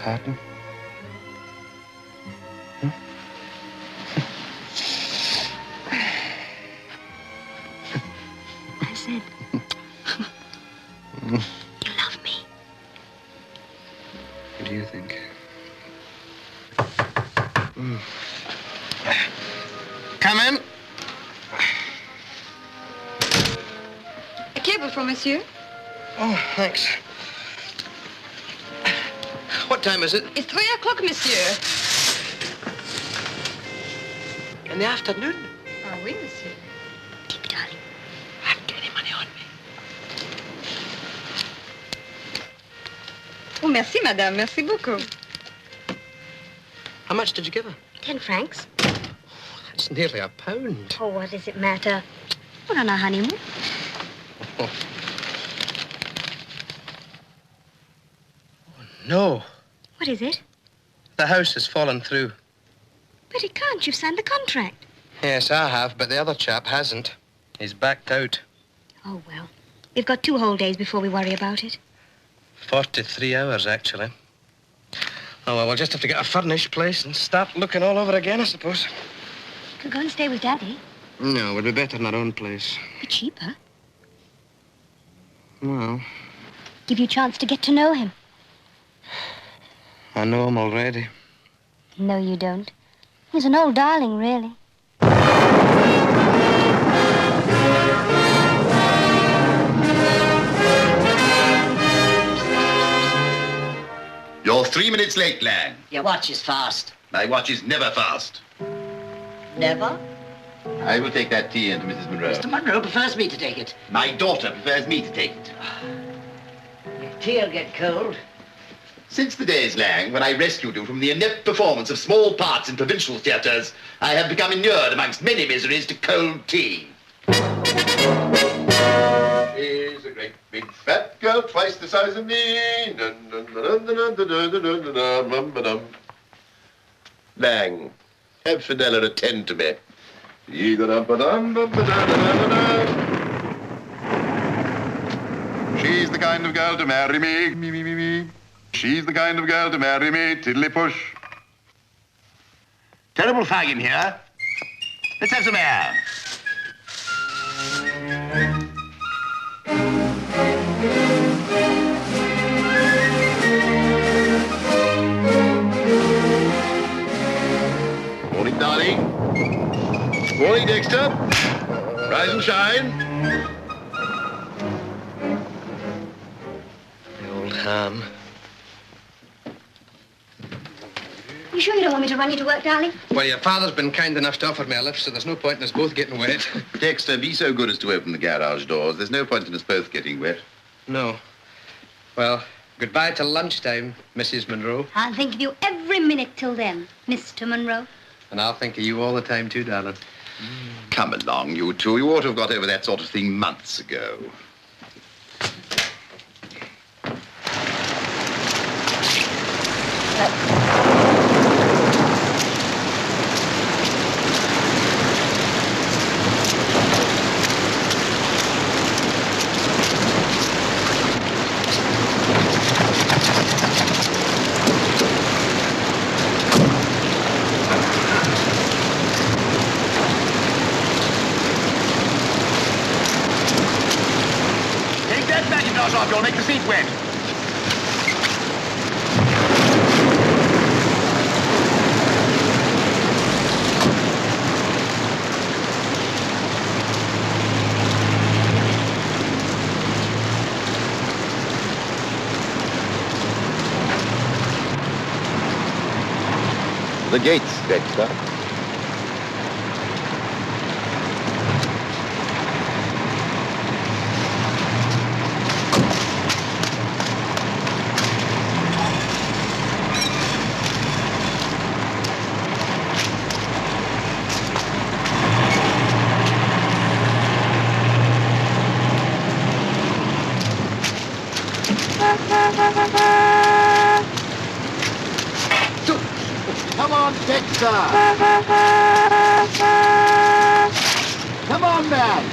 Pardon? I said, you love me. What do you think? Come in. A cable for monsieur. Oh, thanks. What time is it? It's 3 o'clock, monsieur. In the afternoon? Ah, oui, monsieur. Keep it, darling. I haven't got any money on me. Oh, merci, madame. Merci beaucoup. How much did you give her? 10 francs. That's nearly £1. Oh, what does it matter? We're on our honeymoon. Oh, no. What is it? The house has fallen through. But it can't. You've signed the contract. Yes, I have, but the other chap hasn't. He's backed out. Oh, well. We've got 2 whole days before we worry about it. 43 hours, actually. Oh, well, we'll just have to get a furnished place and start looking all over again, I suppose. Could go and stay with Daddy. No, we'd be better in our own place. Be cheaper. Well, Give you a chance to get to know him. I know him already. No, you don't. He's an old darling, really. You're 3 minutes late, Lang. Your watch is fast. My watch is never fast. Never? I will take that tea into Mrs. Monroe. Mr. Monroe prefers me to take it. My daughter prefers me to take it. Your tea'll get cold. Since the days, Lang, when I rescued you from the inept performance of small parts in provincial theatres, I have become inured amongst many miseries to cold tea. She's a great big fat girl, twice the size of me. Lang, have Fidela attend to me. She's the kind of girl to marry me. Me. She's the kind of girl to marry me. Tiddly push. Terrible fag in here. Let's have some air. Morning, darling. Morning, Dexter. Rise and shine. The old ham. You sure you don't want me to run you to work, darling? Well, your father's been kind enough to offer me a lift, so there's no point in us both getting wet. Dexter, be so good as to open the garage doors. There's no point in us both getting wet. No. Well, goodbye till lunchtime, Mrs. Monroe. I'll think of you every minute till then, Mr. Monroe. And I'll think of you all the time, too, darling. Come along, you two. You ought to have got over that sort of thing months ago. Take that macintosh off. You'll make the seat wet. The gates, Dexter. Come on, Dexter! Come on, man!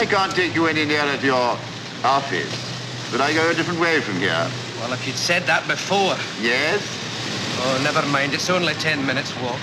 I can't take you any nearer to your office, but I go a different way from here. Well, if you'd said that before. Yes? Oh, never mind. It's only 10 minutes walk.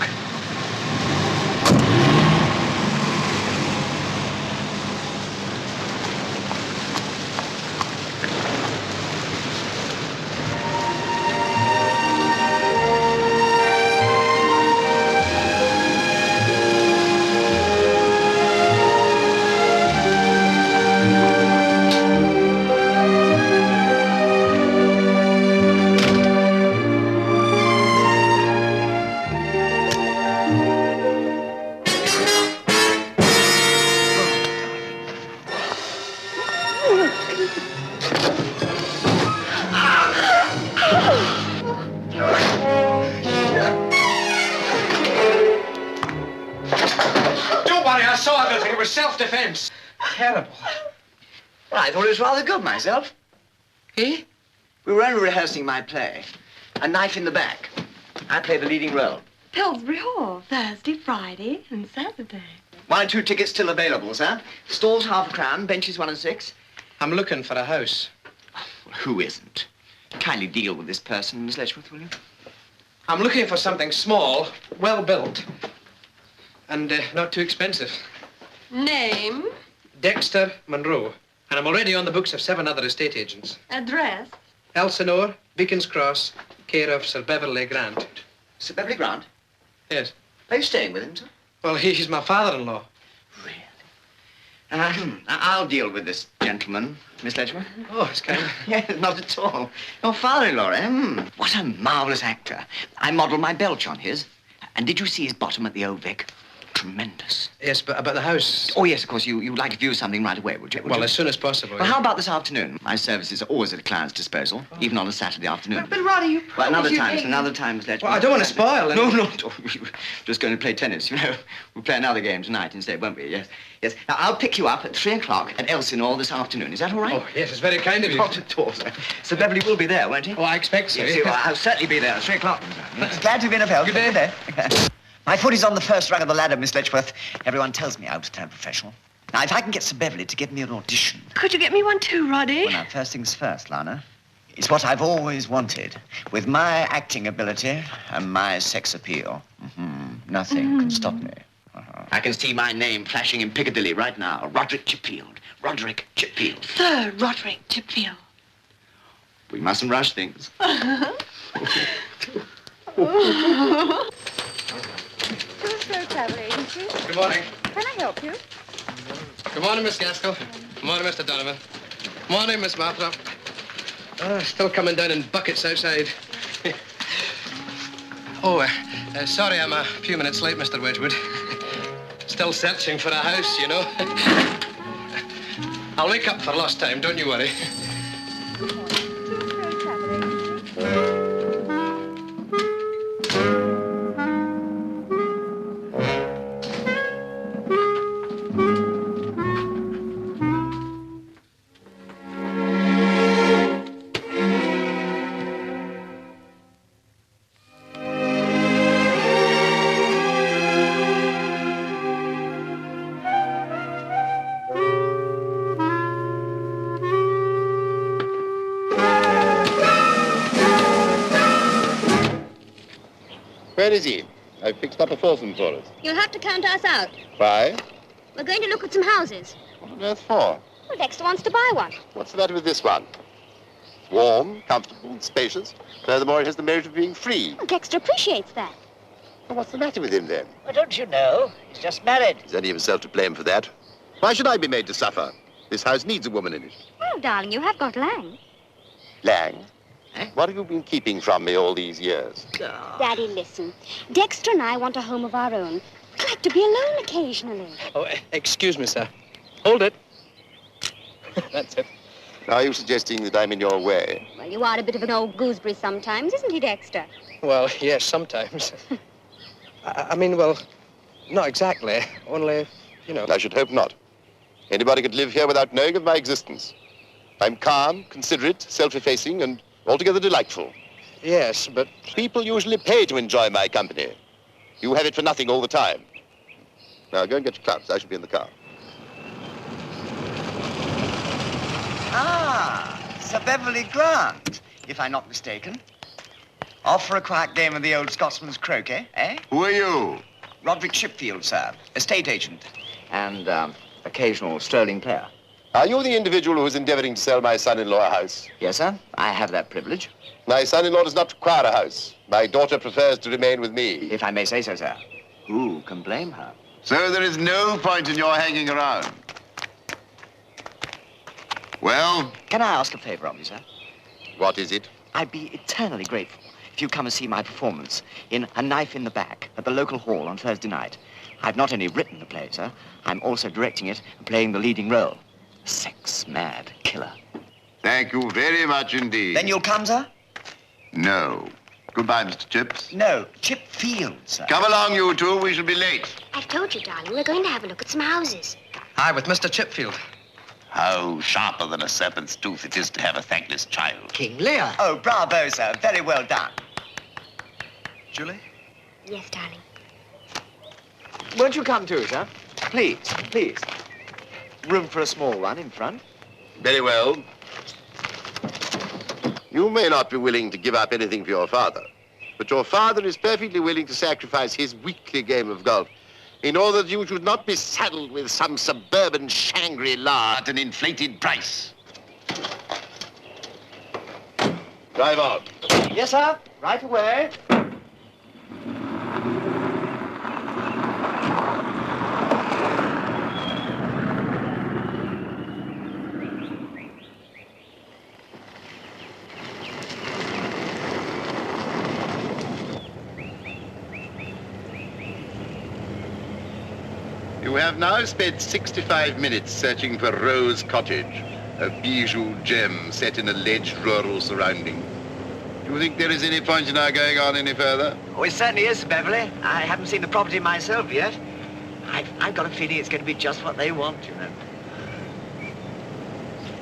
Don't worry, I saw everything. It was self-defense. Terrible. Well, I thought it was rather good myself. Eh? We were only rehearsing my play. A Knife in the Back. I play the leading role. Pillsbury Hall, Thursday, Friday, and Saturday. 1 and 2 tickets still available, sir. Stalls £half, benches 1 and 6. I'm looking for a house. Well, who isn't? Kindly deal with this person, Miss Letchworth, will you? I'm looking for something small, well-built, and not too expensive. Name, Dexter Monroe. And I'm already on the books of 7 other estate agents. address. Elsinore, Beacon's Cross, care of Sir Beverley Grant. Sir Beverley Grant? Yes. Are you staying with him, sir? Well, he's my father-in-law. Really? I'll deal with this gentleman, Miss Letchworth. Oh, it's kind of... Yes, not at all. Your father-in-law, eh? What a marvelous actor. I modelled my belch on his. And did you see his bottom at the Old Vic? Tremendous. Yes, but about the house. Oh, yes, of course. You'd like to view something right away, would you? Well, as soon as possible. Well, yeah. how about this afternoon? My services are always at a client's disposal, even on a Saturday afternoon. But Roddy, you Well, another promised time, Miss Letchworth. Well, I don't want to spoil it. No, no. We were just going to play tennis, you know. We'll play another game tonight instead, won't we? Yes. Yes. Now, I'll pick you up at 3 o'clock at Elsinore this afternoon. Is that all right? Oh, yes, it's very kind of you. Not at all, sir. Sir Beverley will be there, won't he? Oh, I expect so. Yes, well, I'll certainly be there at 3 o'clock. Glad to be in a help. Good day. My foot is on the first rung of the ladder, Miss Letchworth. Everyone tells me I was turned professional. Now, if I can get Sir Beverley to give me an audition... Could you get me one too, Roddy? Well, now, first things first, Lana. It's what I've always wanted. With my acting ability and my sex appeal, nothing can stop me. I can see my name flashing in Piccadilly right now. Roderick Chipfield. Roderick Chipfield. Sir Roderick Chipfield. We mustn't rush things. Slow travel agency. Good morning. Can I help you? Good morning, Miss Gaskell. Good morning, Mr. Donovan. Morning, Miss Marthrop. Still coming down in buckets outside. Sorry I'm a few minutes late, Mr. Wedgwood. Still searching for a house, you know. I'll make up for lost time, don't you worry. Slow travel agency. Where is he? I've fixed up a foursome for us. You'll have to count us out. Why? We're going to look at some houses. What on earth for? Well, Dexter wants to buy one. What's the matter with this one? Warm, comfortable, spacious. Furthermore, it has the merit of being free. Well, Dexter appreciates that. Well, what's the matter with him, then? Well, don't you know? He's just married. He's only himself to blame for that. Why should I be made to suffer? This house needs a woman in it. Well, darling, you have got Lang. Lang, what have you been keeping from me all these years? Daddy, listen. Dexter and I want a home of our own. We'd like to be alone occasionally. Oh, excuse me, sir. Hold it. That's it. Now, are you suggesting that I'm in your way? Well, you are a bit of an old gooseberry sometimes, isn't he, Dexter? Well, yes, sometimes. I mean, well, not exactly. Only, you know. I should hope not. Anybody could live here without knowing of my existence. I'm calm, considerate, self-effacing, and altogether delightful. Yes, but... People usually pay to enjoy my company. You have it for nothing all the time. Now, go and get your clubs. I shall be in the car. Ah, Sir Beverly Grant, if I'm not mistaken. Off for a quiet game of the old Scotsman's croquet, eh? Who are you? Roderick Shipfield, sir. Estate agent. And, occasional strolling player. Are you the individual who is endeavoring to sell my son-in-law a house? Yes, sir. I have that privilege. My son-in-law does not require a house. My daughter prefers to remain with me. If I may say so, sir. Who can blame her? So there is no point in your hanging around. Well? Can I ask a favor of you, sir? What is it? I'd be eternally grateful if you come and see my performance in A Knife in the Back at the local hall on Thursday night. I've not only written the play, sir, I'm also directing it and playing the leading role. Sex-mad killer. Thank you very much indeed. Then you'll come, sir? No. Goodbye, Mr. Chips. No, Chipfield, sir. Come along, you two. We shall be late. I've told you, darling, we're going to have a look at some houses. Aye, with Mr. Chipfield. How sharper than a serpent's tooth it is to have a thankless child. King Lear. Oh, bravo, sir. Very well done. Julie? Yes, darling. Won't you come too, sir? Please, please. Room for a small one in front. Very well. You may not be willing to give up anything for your father, but your father is perfectly willing to sacrifice his weekly game of golf in order that you should not be saddled with some suburban Shangri-La At an inflated price. Drive on. Yes, sir. Right away. You have now spent 65 minutes searching for Rose Cottage, a bijou gem set in alleged rural surrounding. Do you think there is any point in our going on any further? Oh, it certainly is, Sir Beverly. I haven't seen the property myself yet. I've got a feeling it's going to be just what they want, you know.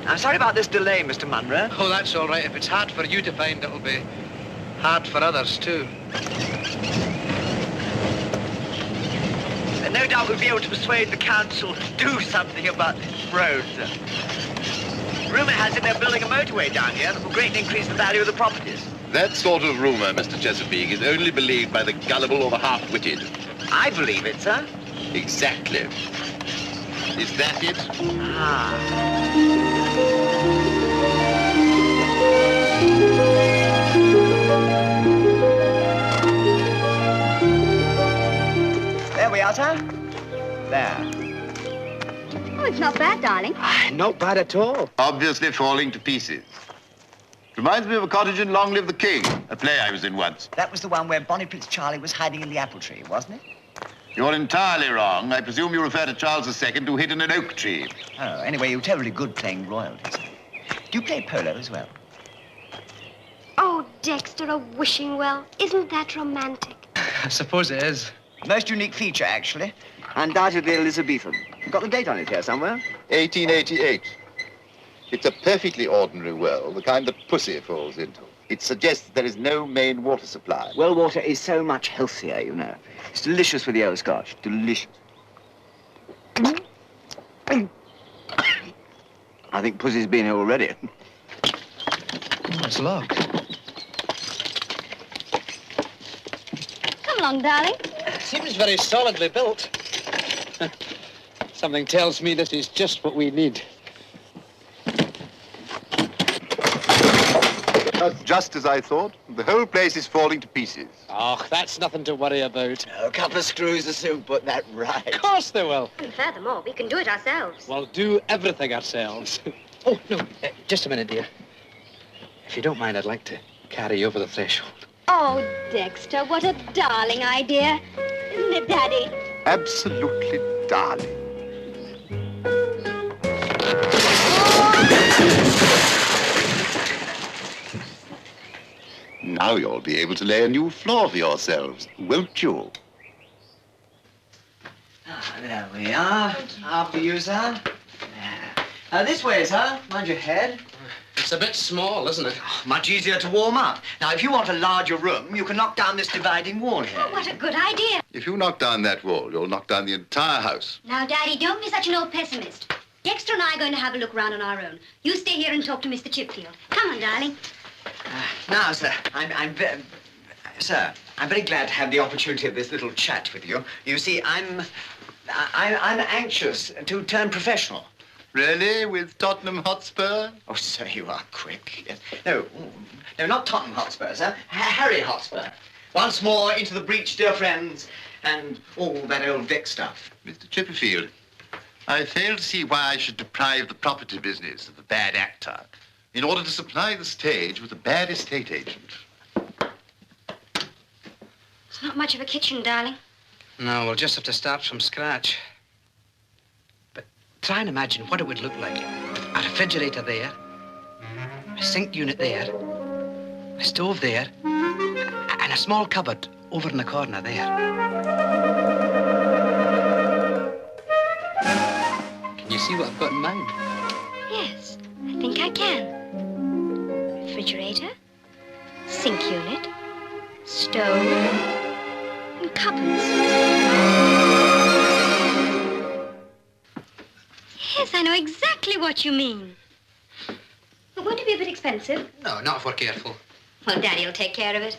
I'm sorry about this delay, Mr. Munro. Oh, that's all right. If it's hard for you to find, it'll be hard for others, too. And no doubt we'll be able to persuade the council to do something about this road. Rumour has it they're building a motorway down here that will greatly increase the value of the properties. That sort of rumor, Mr. Chesapeake, is only believed by the gullible or the half-witted. I believe it, sir. Exactly. Is that it? There we are, sir. There. Oh, it's not bad, darling. Not bad at all. Obviously falling to pieces. Reminds me of a cottage in Long Live the King, a play I was in once. That was the one where Bonnie Prince Charlie was hiding in the apple tree, wasn't it? You're entirely wrong. I presume you refer to Charles II, who hid in an oak tree. Oh, anyway, you're terribly good playing royalties. Do you play polo as well? Oh, Dexter, a wishing well. Isn't that romantic? I suppose it is. Most unique feature, actually. Undoubtedly Elizabethan. Got the date on it here somewhere? 1888. It's a perfectly ordinary well, the kind that Pussy falls into. It suggests there is no main water supply. Well water is so much healthier, you know. It's delicious with the old Scotch. Delicious. I think Pussy's been here already. Oh, it's locked. Come along, darling. Seems very solidly built. Something tells me this is just what we need. That's just as I thought. The whole place is falling to pieces. Oh, that's nothing to worry about. A couple of screws will soon put that right. Of course they will. And furthermore, we can do it ourselves. We'll do everything ourselves. Oh, no, just a minute, dear. If you don't mind, I'd like to carry you over the threshold. Oh, Dexter, what a darling idea. Isn't it, Daddy? Absolutely darling. Now you'll be able to lay a new floor for yourselves, won't you? There we are. After you, sir. This way, sir. Mind your head. It's a bit small, isn't it? Much easier to warm up. Now, if you want a larger room, you can knock down this dividing wall here. Oh, what a good idea. If you knock down that wall, you'll knock down the entire house. Now, Daddy, don't be such an old pessimist. Dexter and I are going to have a look round on our own. You stay here and talk to Mr. Chipfield. Come on, darling. Now, sir, Sir, I'm very glad to have the opportunity of this little chat with you. You see, I'm anxious to turn professional. Really? With Tottenham Hotspur? Oh, sir, you are quick. Yes. No, not Tottenham Hotspur, sir. Harry Hotspur. Once more into the breach, dear friends, and all that old Vic stuff. Mr. Chipperfield, I fail to see why I should deprive the property business of a bad actor in order to supply the stage with a bad estate agent. It's not much of a kitchen, darling. No, we'll just have to start from scratch. But try and imagine what it would look like. A refrigerator there, a sink unit there, a stove there, and a small cupboard over in the corner there. Can you see what I've got in mind? Yes, I think I can. Refrigerator, sink unit, stove, and cupboards. Yes, I know exactly what you mean. But won't it be a bit expensive? No, not if we're careful. Well, Daddy will take care of it.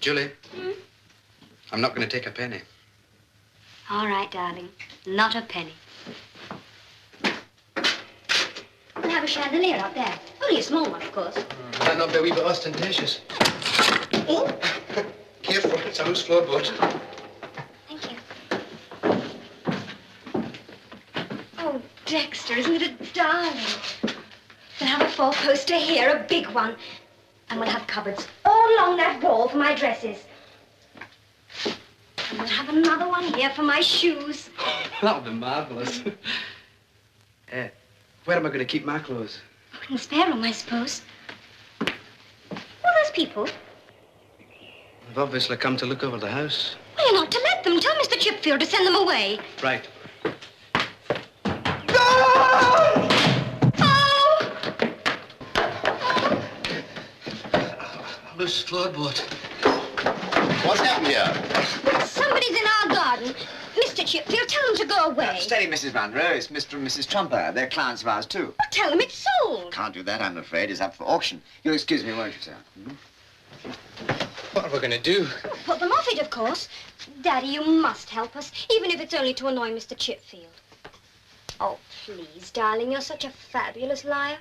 Julie, I'm not going to take a penny. All right, darling. Not a penny. We'll have a chandelier up there. Only a small one, of course. Might not be a wee bit ostentatious. Oh! Careful, it's a loose floorboard. Thank you. Oh, Dexter, isn't it a darling? We'll have a four-poster here, a big one. And we'll have cupboards all along that wall for my dresses. And we'll have another one here for my shoes. That'll be marvellous. Where am I going to keep my clothes? Oh, in the spare room, I suppose. Who are those people? They've obviously come to look over the house. Well, you're not to let them. Tell Mr. Chipfield to send them away. Right. Loose floorboard. What's happened here? Somebody's in our garden. Mr. Chipfield, tell them to go away. Steady, Mrs. Munro. It's Mr. and Mrs. Trumper. They're clients of ours, too. Well, tell them it's sold. Can't do that, I'm afraid. It's up for auction. You'll excuse me, won't you, sir? What are we going to do? Well, put them off it, of course. Daddy, you must help us, even if it's only to annoy Mr. Chipfield. Oh, please, darling, you're such a fabulous liar.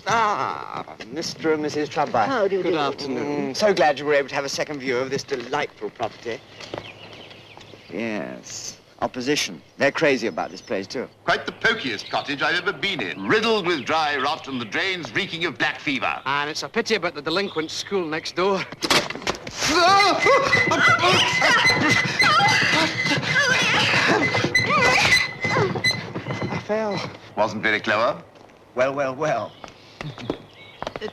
Ah, Mr. and Mrs. Trumper. How do you do? Good afternoon. So glad you were able to have a second view of this delightful property. Yes. Opposition. They're crazy about this place, too. Quite the pokiest cottage I've ever been in. Riddled with dry rot and the drains reeking of black fever. And it's a pity about the delinquent school next door. I fell. Wasn't very clever. Well.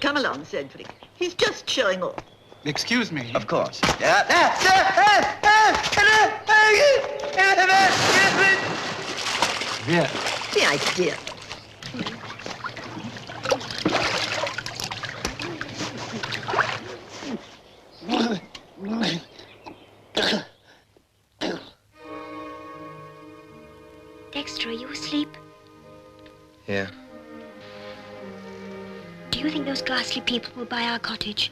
Come along, Cedric. He's just showing off. Excuse me. Of course. Yeah. The idea. Dexter, are you asleep? Yeah. Do you think those ghastly people will buy our cottage?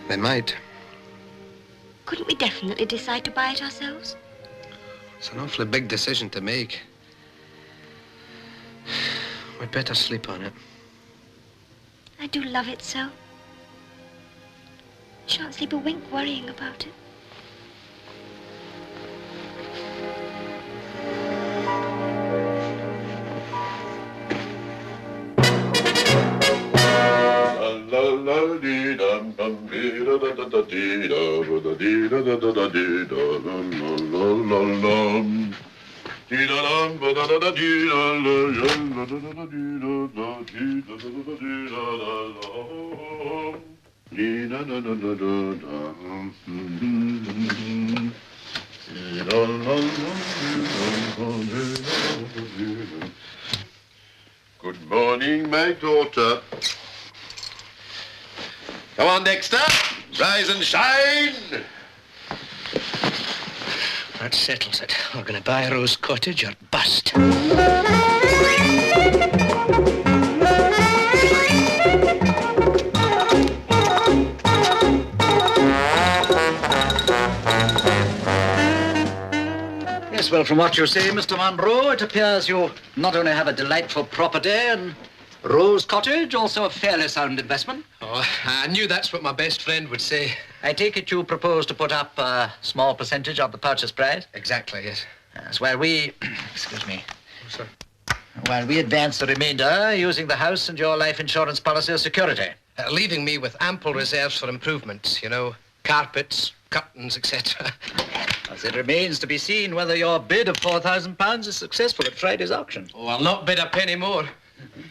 They might. Couldn't we definitely decide to buy it ourselves? It's an awfully big decision to make. We'd better sleep on it. I do love it so. Shan't sleep a wink worrying about it. Good morning, my daughter. Come on, Dexter. Rise and shine. That settles it. We're going to buy Rose Cottage or bust. Yes, well, from what you say, Mr. Monroe, it appears you not only have a delightful property in Rose Cottage, also a fairly sound investment. Oh, I knew that's what my best friend would say. I take it you propose to put up a small percentage of the purchase price? Exactly, yes. Yes, while we... excuse me. Oh, sir. While we advance the remainder using the house and your life insurance policy as security. Leaving me with ample reserves for improvements, you know, carpets, curtains, etc. As it remains to be seen whether your bid of £4,000 is successful at Friday's auction. Oh, I'll not bid a penny more.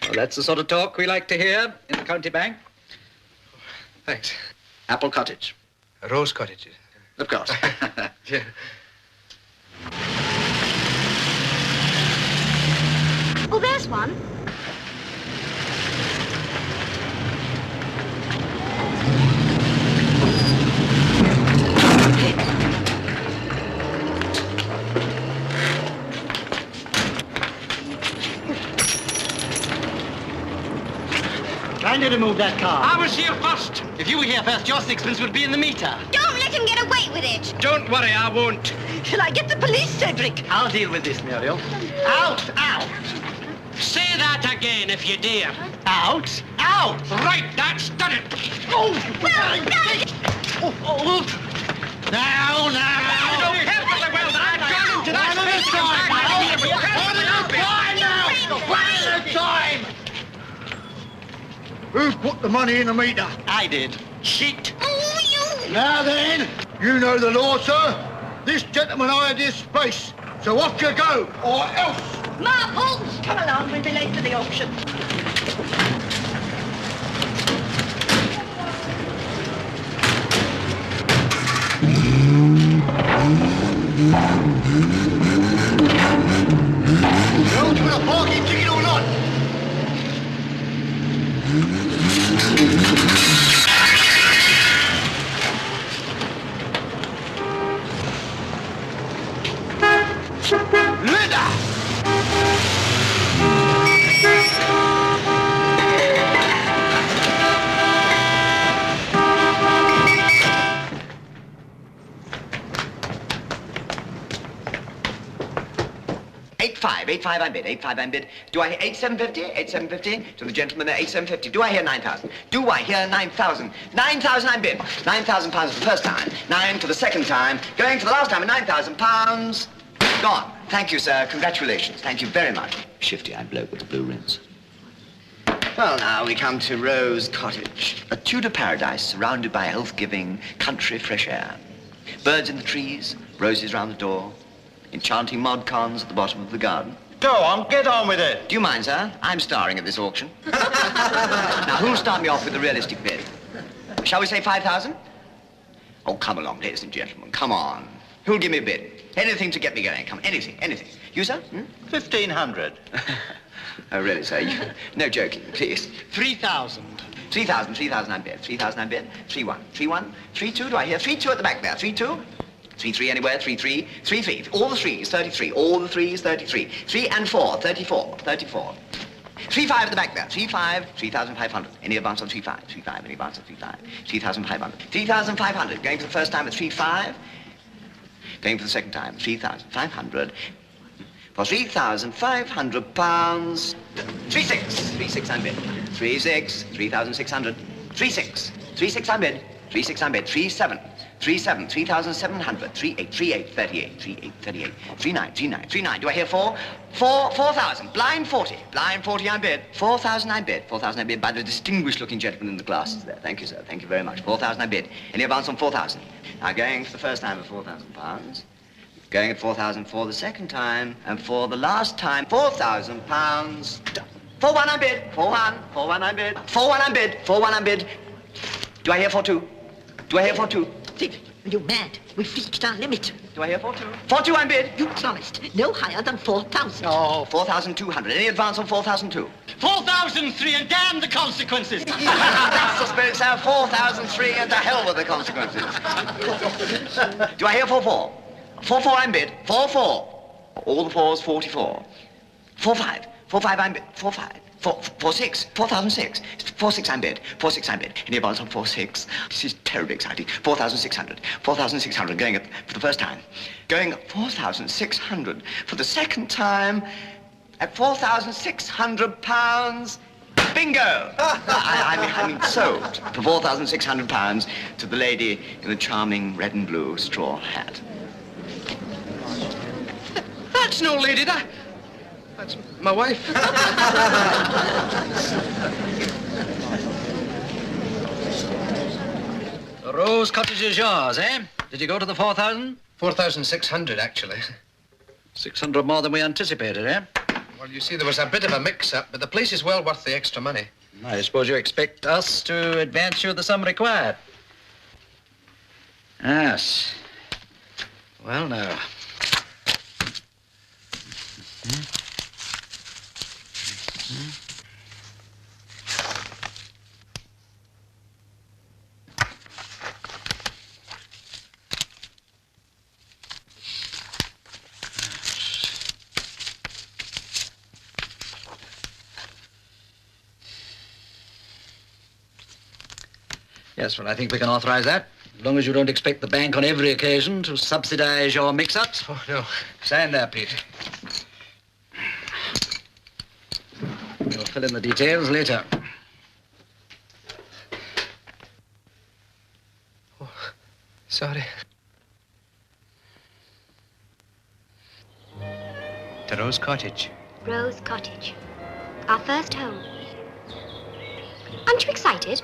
Well, that's the sort of talk we like to hear in the county bank. Thanks. Apple Cottage. Rose Cottage. Of course. Yeah. Oh, there's one. Kindly remove that car. I was here first. If you were here first, your sixpence would be in the meter. Don't let him get away with it. Don't worry, I won't. Shall I get the police, Cedric? I'll deal with this, Muriel. Out! Out! Say that again if you dare. Out! Out! Right, that's done it. Oh! No, no. Oh! Now, now! You don't care for the well that I've gone into that One at a space. time now! One One at a time! Who put the money in the meter? I did. Cheat. Oh, you. Now then, you know the law, sir. This gentleman hired this space, so off you go, or else. Marple! Come along, we'll be late for the auction. Go to the parking ticket or not? Linda! 8.5 I bid, 8.5 I bid. Do I hear 8.750? 8.750 to the gentleman there, 8.750. Do I hear 9,000? Do I hear 9,000? 9,000 I bid. £9,000 for the first time, 9 for the second time, going for the last time at £9,000. Gone. Thank you, sir. Congratulations. Thank you very much. Shifty-eyed bloke with the blue rings. Well, now we come to Rose Cottage, a Tudor paradise surrounded by health-giving country fresh air. Birds in the trees, roses round the door, enchanting mod cons at the bottom of the garden. Go on, get on with it. Do you mind, sir? I'm starring at this auction. Now, who'll start me off with a realistic bid? Shall we say 5,000? Oh, come along, ladies and gentlemen, come on. Who'll give me a bid? Anything to get me going. Come, anything, anything. You, sir? 1,500. Oh, really, sir? No joking, please. 3,000. 3,000 I bid. 3,000 I bid. 3-1. 3-1. 3-2. Do I hear 3-2 at the back there? 3-2. 3-3 anywhere. 3-3. 3-3. All the threes, 33. All the threes, 33. 3 and 4, 34. 34. 3-5 at the back there. 3-5. 3,500. Any advance on 3-5? 3-5. Any advance on 3-5? 3,500. 3,500. Going for the first time at 3-5. Going for the second time, 3,500. For £3,500. 3-6. 3-6 I bid. 3-6. 3,600. 3-6. 3-6 I bid. 3-6 I bid. 3-7. 3-7. 3,700. 3-8. 3-8. 38. 3-8. 38. 3-9. 3-9. 3-9. Do I hear 4? 4,000. Blind 40. Blind 40 I bid. 4,000 I bid. 4,000 I bid by the distinguished looking gentleman in the glasses there. Thank you, sir. Thank you very much. 4,000 I bid. Any advance on 4,000? Now going for the first time at £4,000. Going at 4,000 for the second time, and for the last time, £4,000. 4-1 I bid. 4-1. 4-1 I bid. 4-1 I bid. 4-1 I bid. Do I hear 4-2? Do I hear 4-2? Dick, are you mad? We've reached our limit. Do I hear 4-2? 4-2 I bid. You promised no higher than 4,000. Oh, 4,200. Any advance on 4,002? 4,003 and damn the consequences. That's the spirit, sir. 4,003 and to hell with the consequences. Do I hear 4-4? 4-4 I'm bid. 4-4. All the fours, 44. 4-5. 4-5 I'm bid. 4-5. 4-6. 4,006. 4-6 I'm bid. 4-6 I'm bid. Any advance on 4-6? This is terribly exciting. 4,600. 4,600. Going up for the first time. Going 4,600 for the second time at 4,600 pounds. Bingo! I mean, sold for 4,600 pounds to the lady in the charming red and blue straw hat. That's no lady, that's my wife. The Rose Cottage is yours, eh? Did you go to the 4,000? 4,600, actually. 600 more than we anticipated, eh? Well, you see, there was a bit of a mix-up, but the place is well worth the extra money. I suppose you expect us to advance you the sum required. Yes. Well, now. Yes, well, I think we can authorize that, as long as you don't expect the bank on every occasion to subsidize your mix-ups. Oh, no. Sign there, Pete. We'll fill in the details later. Oh, sorry. To Rose Cottage. Rose Cottage. Our first home. Aren't you excited?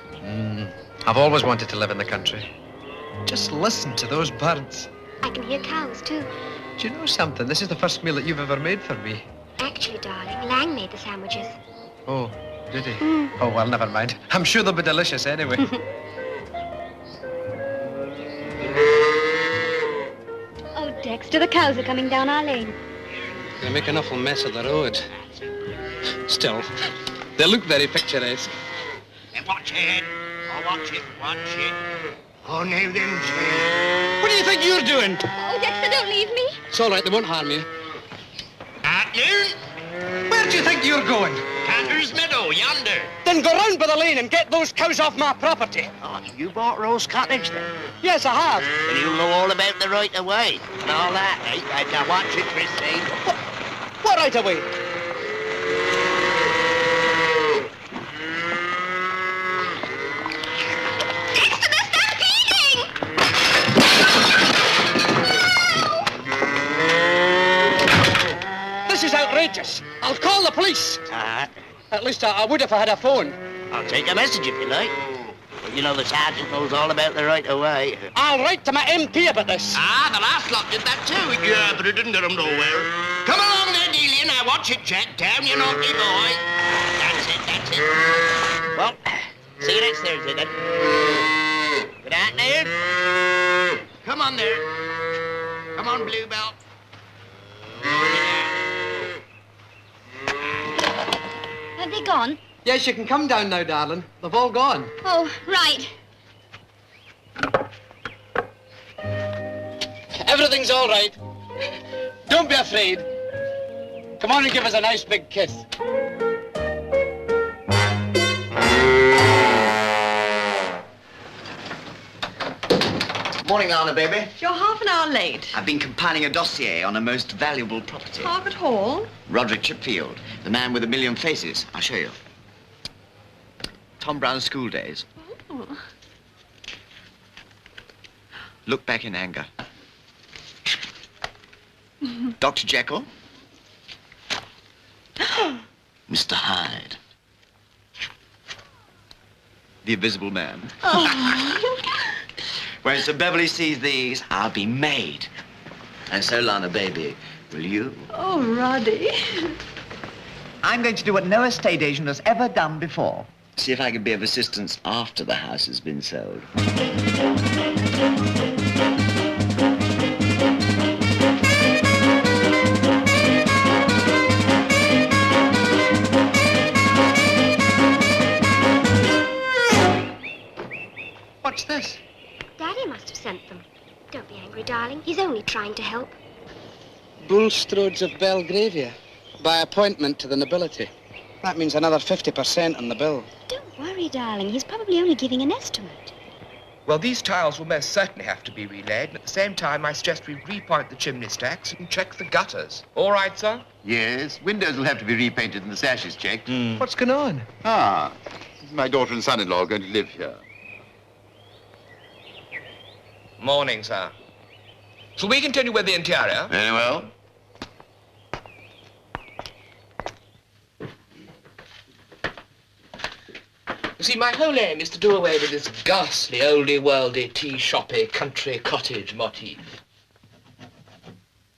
I've always wanted to live in the country. Just listen to those birds. I can hear cows, too. Do you know something? This is the first meal that you've ever made for me. Actually, darling, Lang made the sandwiches. Oh, did he? Oh, well, never mind. I'm sure they'll be delicious anyway. Oh, Dexter, the cows are coming down our lane. They make an awful mess of the road. Still, they look very picturesque. Watch it. Oh, watch it. Oh, now then, What do you think you're doing? Oh, Dexter, don't leave me. It's all right, they won't harm you. Afternoon. Where do you think you're going? Cantor's Meadow, yonder. Then go round by the lane and get those cows off my property. Oh, you bought Rose Cottage, then? Yes, I have. Well, you know all about the right of way and all that, eh? Right, now watch it, Christine. What right away? This is outrageous. I'll call the police. At least I would if I had a phone. I'll take a message if you like. Well, you know the sergeant knows all about the right of way. I'll write to my MP about this. The last lot did that too. Yeah, but it didn't get him nowhere. Come along there, Delia. Now watch it, Jack. Down, you naughty boy. That's it. Well, see you next Thursday, then. Good afternoon. Come on there. Come on, Bluebell. Have they gone? Yes, you can come down now, darling. They've all gone. Oh, right. Everything's all right. Don't be afraid. Come on and give us a nice big kiss. Morning, Lana, baby. You're half an hour late. I've been compiling a dossier on a most valuable property. Harvard Hall? Roderick Chipfield, the man with a million faces. I'll show you. Tom Brown's school days. Oh. Look back in anger. Dr. Jekyll. Mr. Hyde. The Invisible Man. Oh. When Sir Beverly sees these, I'll be made. And so, Lana, baby, will you? Oh, Roddy. I'm going to do what no estate agent has ever done before. See if I can be of assistance after the house has been sold. What's this? Daddy must have sent them. Don't be angry. worry, darling. He's only trying to help. Bulstrodes of Belgravia, by appointment to the nobility. That means another 50% on the bill. Don't worry, darling. He's probably only giving an estimate. Well, these tiles will most certainly have to be relaid, and at the same time, I suggest we repoint the chimney stacks and check the gutters. All right, sir? Yes, windows will have to be repainted and the sashes checked. What's going on? Ah, my daughter and son-in-law are going to live here. Morning, sir. Shall we continue with the interior? Very well. You see, my whole aim is to do away with this ghastly, oldie-worldy, tea-shoppy, country cottage motif.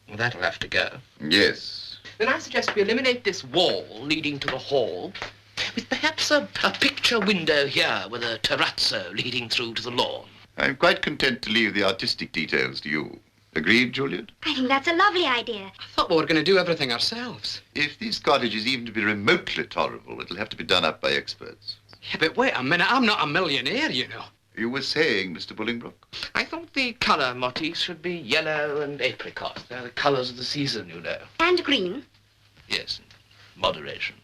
Well, that'll have to go. Yes. Then I suggest we eliminate this wall leading to the hall, with perhaps a picture window here with a terrazzo leading through to the lawn. I'm quite content to leave the artistic details to you. Agreed, Juliet? I think that's a lovely idea. I thought we were going to do everything ourselves. If this cottage is even to be remotely tolerable, it'll have to be done up by experts. Yeah, but wait a minute, I'm not a millionaire, you know. You were saying, Mr. Bullingbroke? I thought the colour motifs should be yellow and apricot. They're the colours of the season, you know. And green. Yes, moderation.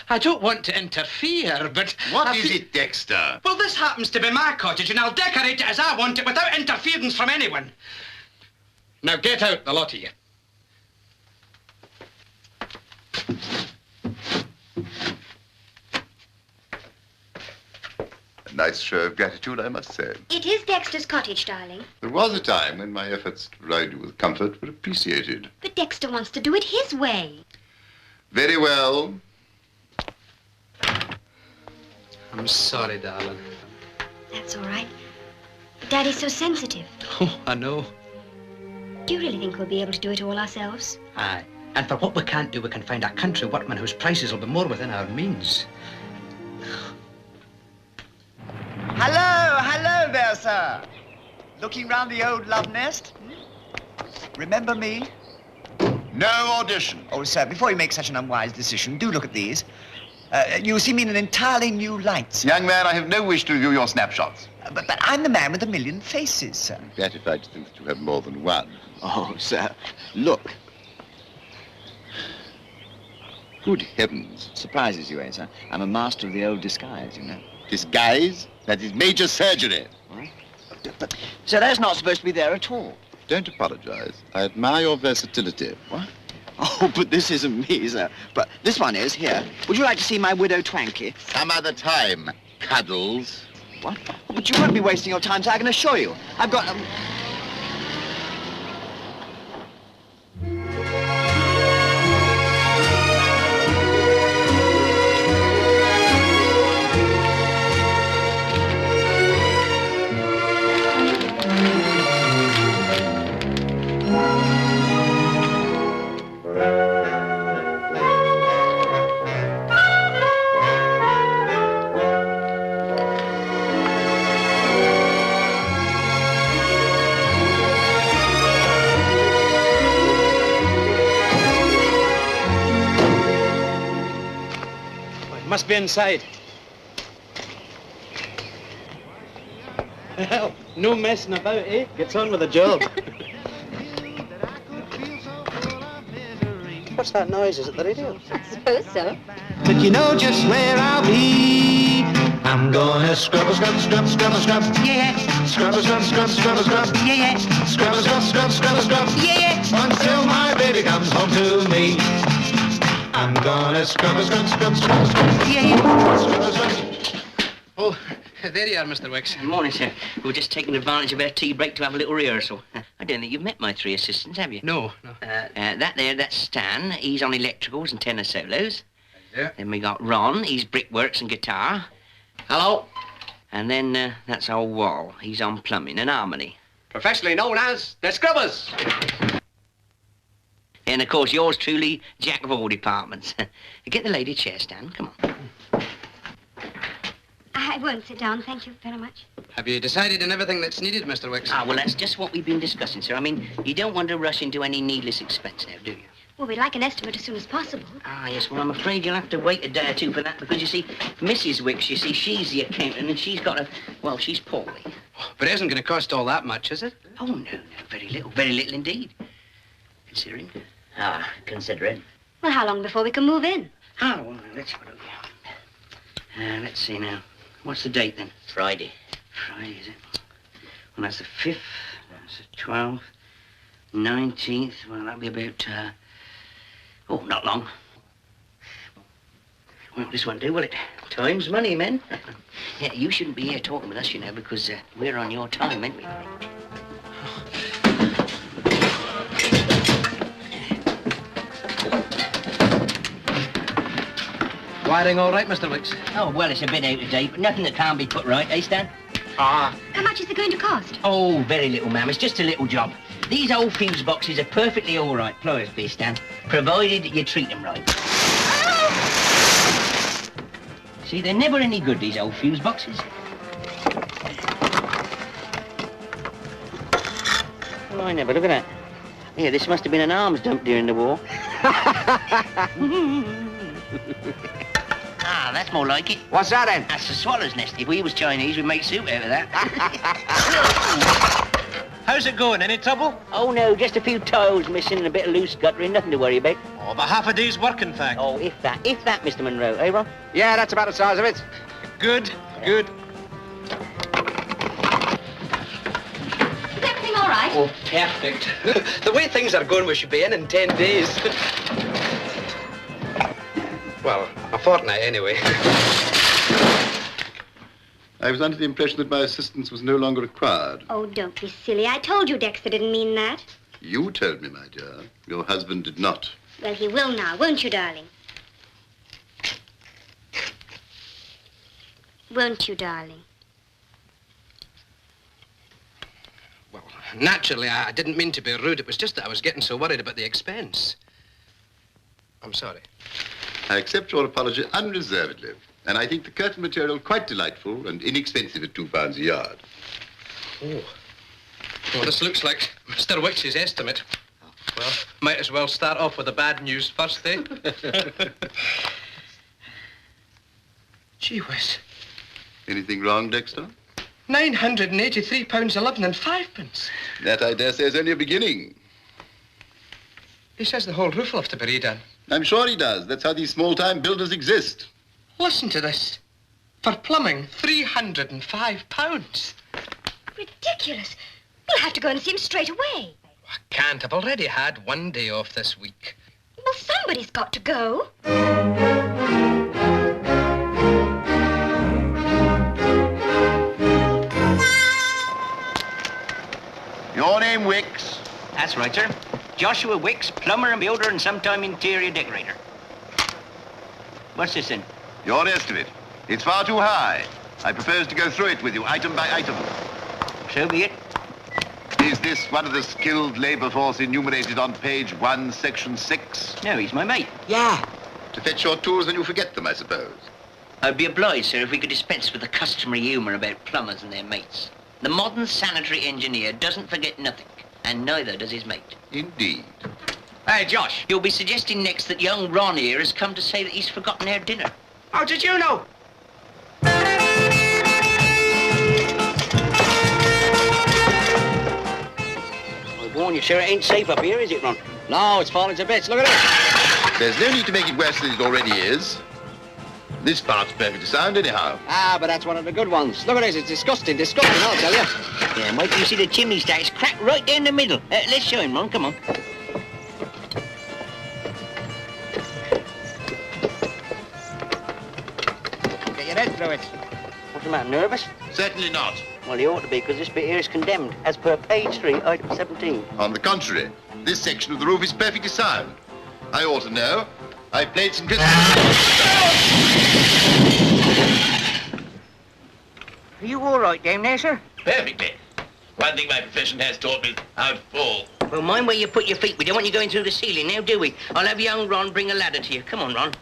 I don't want to interfere, but... What is it, Dexter? Well, this happens to be my cottage, and I'll decorate it as I want it without interference from anyone. Now get out, the lot of you. A nice show of gratitude, I must say. It is Dexter's cottage, darling. There was a time when my efforts to provide you with comfort were appreciated. But Dexter wants to do it his way. Very well. I'm sorry, darling. That's all right. But Daddy's so sensitive. Oh, I know. Do you really think we'll be able to do it all ourselves? Aye. And for what we can't do, we can find a country workman whose prices will be more within our means. Hello there, sir. Looking round the old love nest? Remember me? No audition. Oh, sir, before you make such an unwise decision, do look at these. You see me in an entirely new light, sir. Young man, I have no wish to review your snapshots. But I'm the man with a million faces, sir. I'm gratified to think that you have more than one. Oh, sir, look. Good heavens. Surprises you, eh, sir? I'm a master of the old disguise, you know. Disguise? That is major surgery. But, sir, that's not supposed to be there at all. Don't apologize. I admire your versatility. What? Oh, but this isn't me, sir. But this one is, here. Would you like to see my widow Twanky? Some other time, Cuddles. What? But you won't be wasting your time, sir, I can assure you. I've got... Must be inside. Well, no messing about, eh? Gets on with the job. What's that noise? Is it the radio? I suppose so. But you know just where I'll be. I'm gonna scrub, scrub, scrub, scrub, scrub, yeah. Scrub, scrub, scrub, scrub, scrub, yeah. Scrub, scrub, scrub, scrub, scrub, yeah. Until my baby comes home to me. I'm gonna scrub, scrub, scrub, scrub, scrub, yeah. Scrub, scrub. Oh, there you are, Mr. Wicks. Good morning, sir. We were just taking advantage of our tea break to have a little rehearsal. I don't think you've met my three assistants, have you? No, no. That's Stan. He's on electricals and tenor solos. Yeah. Then we got Ron. He's brickworks and guitar. Hello. And then that's old Wall. He's on plumbing and harmony. Professionally known as the Scrubbers. And, of course, yours truly, jack of all departments. Get the lady a chair, Stan. Come on. I won't sit down, thank you very much. Have you decided on everything that's needed, Mr. Wicks? Ah, well, that's just what we've been discussing, sir. I mean, you don't want to rush into any needless expense now, do you? Well, we'd like an estimate as soon as possible. Ah, yes, well, I'm afraid you'll have to wait a day or two for that because, you see, Mrs. Wicks, you see, she's the accountant and she's got a... Well, she's poorly. But it isn't going to cost all that much, is it? Oh, no, very little indeed. Considering. Ah, considering. Well, how long before we can move in? Ah, well, let's have a look. Let's see now. What's the date, then? Friday. Friday, is it? Well, that's the 5th, that's the 12th, 19th. Well, that'll be about, oh, not long. Well, this won't do, will it? Time's money, men. Yeah, you shouldn't be here talking with us, you know, because we're on your time, ain't we? Wiring all right, Mr. Wicks? Oh, well, it's a bit out of date, but nothing that can't be put right, eh, Stan? Ah. How much is it going to cost? Oh, very little, ma'am. It's just a little job. These old fuse boxes are perfectly all right, pliers be, Stan, provided you treat them right. See, they're never any good, these old fuse boxes. Well, I never. Look at that. Yeah, this must have been an arms dump during the war. Ah, that's more like it. What's that, then? That's the swallow's nest. If we was Chinese, we'd make soup out of that. How's it going? Any trouble? Oh, no, just a few tiles missing and a bit of loose guttering. Nothing to worry about. Oh, about half a day's work, in fact. Oh, if that, Mr. Monroe. Eh, Ron? Yeah, that's about the size of it. Good, good. Is everything all right? Oh, perfect. The way things are going, we should be in 10 days. Well, a fortnight, anyway. I was under the impression that my assistance was no longer required. Oh, don't be silly. I told you Dexter didn't mean that. You told me, my dear. Your husband did not. Well, he will now, won't you, darling? Won't you, darling? Well, naturally, I didn't mean to be rude. It was just that I was getting so worried about the expense. I'm sorry. I accept your apology unreservedly. And I think the curtain material quite delightful and inexpensive at £2 a yard. Oh. Well, this looks like Mr. Wicks's estimate. Well, might as well start off with the bad news first, eh? Gee whiz. Anything wrong, Dexter? £983.11 and 5p. That, I dare say, is only a beginning. He says the whole roof will have to be redone. I'm sure he does. That's how these small-time builders exist. Listen to this. For plumbing, £305. Ridiculous. We'll have to go and see him straight away. I can't. I've already had one day off this week. Well, somebody's got to go. Your name, Wicks? That's right, sir. Joshua Wicks, plumber and builder and sometime interior decorator. What's this, then? Your estimate. It's far too high. I propose to go through it with you, item by item. So be it. Is this one of the skilled labor force enumerated on page 1, section 6? No, he's my mate. Yeah. To fetch your tools when you forget them, I suppose. I'd be obliged, sir, if we could dispense with the customary humour about plumbers and their mates. The modern sanitary engineer doesn't forget nothing, and neither does his mate. Indeed. Hey, Josh, you'll be suggesting next that young Ron here has come to say that he's forgotten our dinner. How did you know? I warn you, sir, it ain't safe up here, is it, Ron? No, it's falling to bits. Look at it. There's no need to make it worse than it already is. This part's perfectly sound anyhow. Ah, but that's one of the good ones. Look at this. It's disgusting, disgusting, I'll tell you. Yeah, wait till you see the chimney stack. It's cracked right down the middle. Let's show him, Ron. Come on. Get your head through it. What's the matter, nervous? Certainly not. Well, he ought to be, because this bit here is condemned, as per page 3, item 17. On the contrary, this section of the roof is perfectly sound. I ought to know. I've played some Christmas... Are you all right down there, sir? Perfectly. One thing my profession has taught me, how to fall. Well, mind where you put your feet. We don't want you going through the ceiling now, do we? I'll have young Ron bring a ladder to you. Come on, Ron.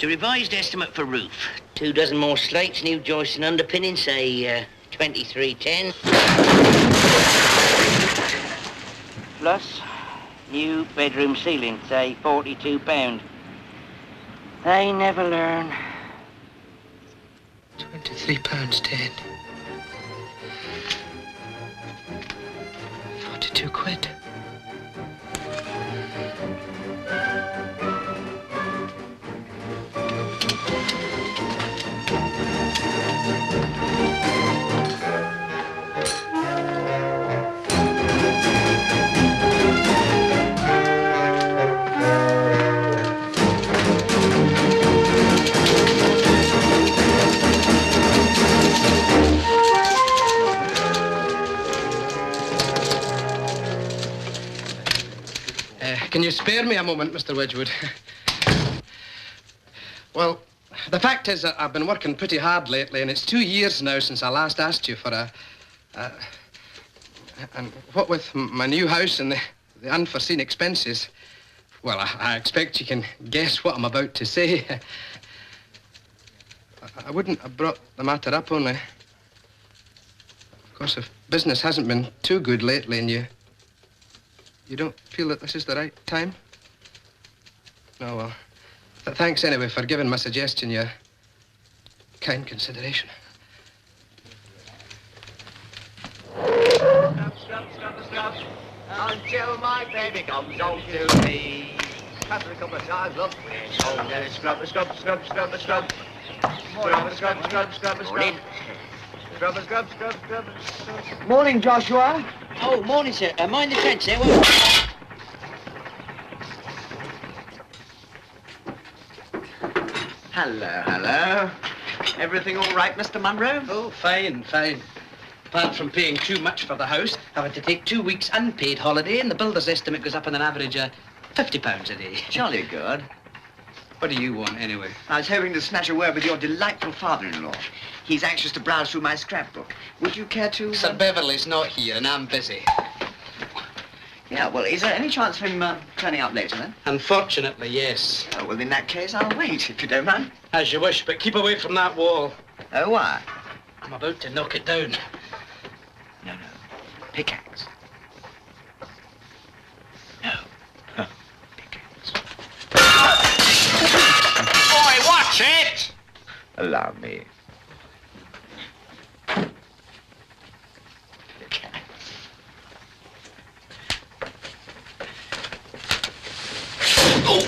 To revised estimate for roof. 2 dozen more slates, new joists and underpinning, say, 2310. Plus New bedroom ceiling, say £42. They never learn. £23.10. 42 quid. Can you spare me a moment, Mr. Wedgwood? Well, the fact is that I've been working pretty hard lately, and it's 2 years now since I last asked you for and what with my new house and the unforeseen expenses, well, I expect you can guess what I'm about to say. I wouldn't have brought the matter up only. Of course, if business hasn't been too good lately and you don't feel that this is the right time? No, well, thanks anyway for giving my suggestion your kind consideration. Until my baby comes home to me. Pass it a couple of times, look. Oh, then scrub, scrub, scrub, scrub, scrub. Scrub, scrub, scrub, scrub, scrub. Scrub, scrub, scrub, scrub. Morning, Joshua. Oh, morning, sir. Mind the trench there, Hello, hello. Everything all right, Mr. Munro? Oh, fine, fine. Apart from paying too much for the house, having to take 2 weeks unpaid holiday, and the builder's estimate goes up on an average of £50 a day. Jolly good. What do you want, anyway? I was hoping to snatch a word with your delightful father-in-law. He's anxious to browse through my scrapbook. Would you care to... Sir Beverley's not here, and I'm busy. Yeah, well, is there any chance of him turning up later, then? Unfortunately, yes. Oh, well, in that case, I'll wait, if you don't mind. As you wish, but keep away from that wall. Oh, why? I'm about to knock it down. No. Pickaxe. No. Pickaxe. Boy, watch it! Allow me. Oh!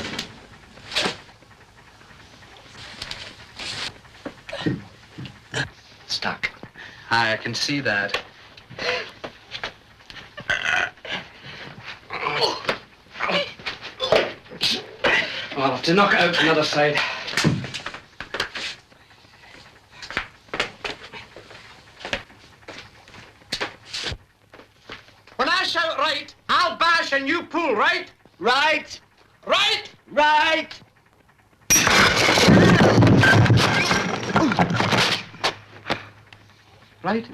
Stuck. I can see that. I'll have to knock it out from the other side. When I shout right, I'll bash and you pull, right? Right. Right? Right. Right.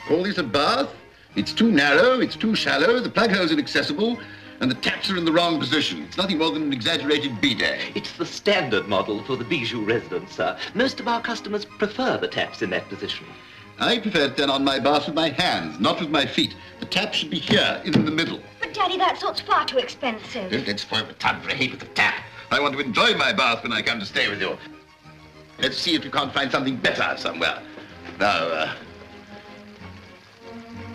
Call this a bath? It's too narrow, it's too shallow, the plug hole's inaccessible, and the taps are in the wrong position. It's nothing more than an exaggerated bidet. It's the standard model for the Bijou residence, sir. Most of our customers prefer the taps in that position. I prefer to turn on my bath with my hands, not with my feet. The tap should be here, in the middle. But, Daddy, that sort's far too expensive. Don't let's spoil the tub for a heap of the tap. I want to enjoy my bath when I come to stay with you. Let's see if you can't find something better somewhere. Now,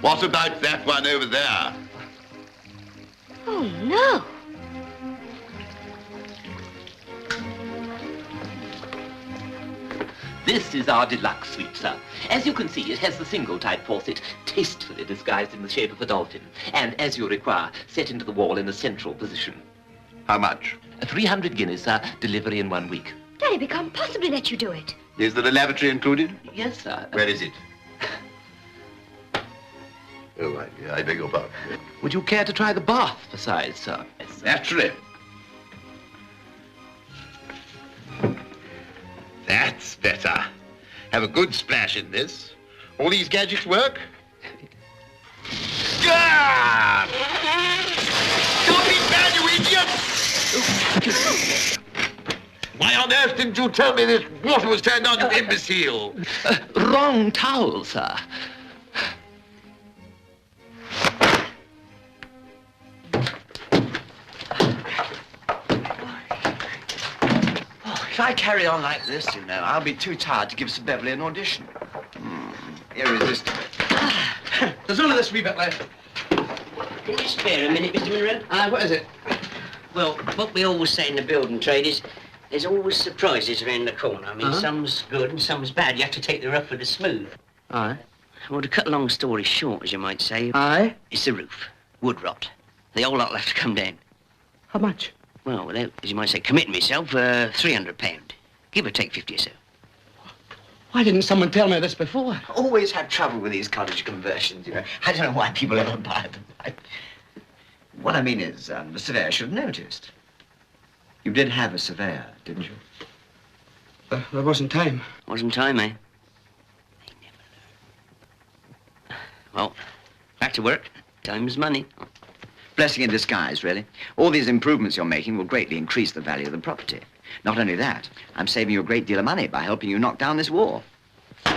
what about that one over there? Oh, no. This is our deluxe suite, sir. As you can see, it has the single-type faucet, tastefully disguised in the shape of a dolphin, and, as you require, set into the wall in a central position. How much? 300 guineas, sir. Delivery in 1 week. Daddy, we can't possibly let you do it. Is there a lavatory included? Yes, sir. Where is it? Oh, I beg your pardon. Would you care to try the bath besides, sir? Yes, sir. Naturally. That's better. Have a good splash in this. All these gadgets work? Ah! Stop it, man, you idiot! Why on earth didn't you tell me this water was turned on, you imbecile? Wrong towel, sir. I carry on like this, you know, I'll be too tired to give Sir Beverly an audition. Irresistible. There's only this wee bit left. Can you spare a minute, Mr. Monroe? What is it? Well, what we always say in the building trade is there's always surprises around the corner. I mean, some's good and some's bad. You have to take the rough with the smooth. Aye. Well, to cut a long story short, as you might say... Aye? It's the roof. Wood rot. The whole lot will have to come down. How much? Well, without, as you might say, committing myself, £300. Give or take 50 or so. Why didn't someone tell me this before? Always had trouble with these cottage conversions, you know. I don't know why people ever buy them. What I mean is, the surveyor should have noticed. You did have a surveyor, didn't you? There wasn't time. Wasn't time, eh? Well, back to work. Time's money. Blessing in disguise, really. All these improvements you're making will greatly increase the value of the property. Not only that, I'm saving you a great deal of money by helping you knock down this wall. There!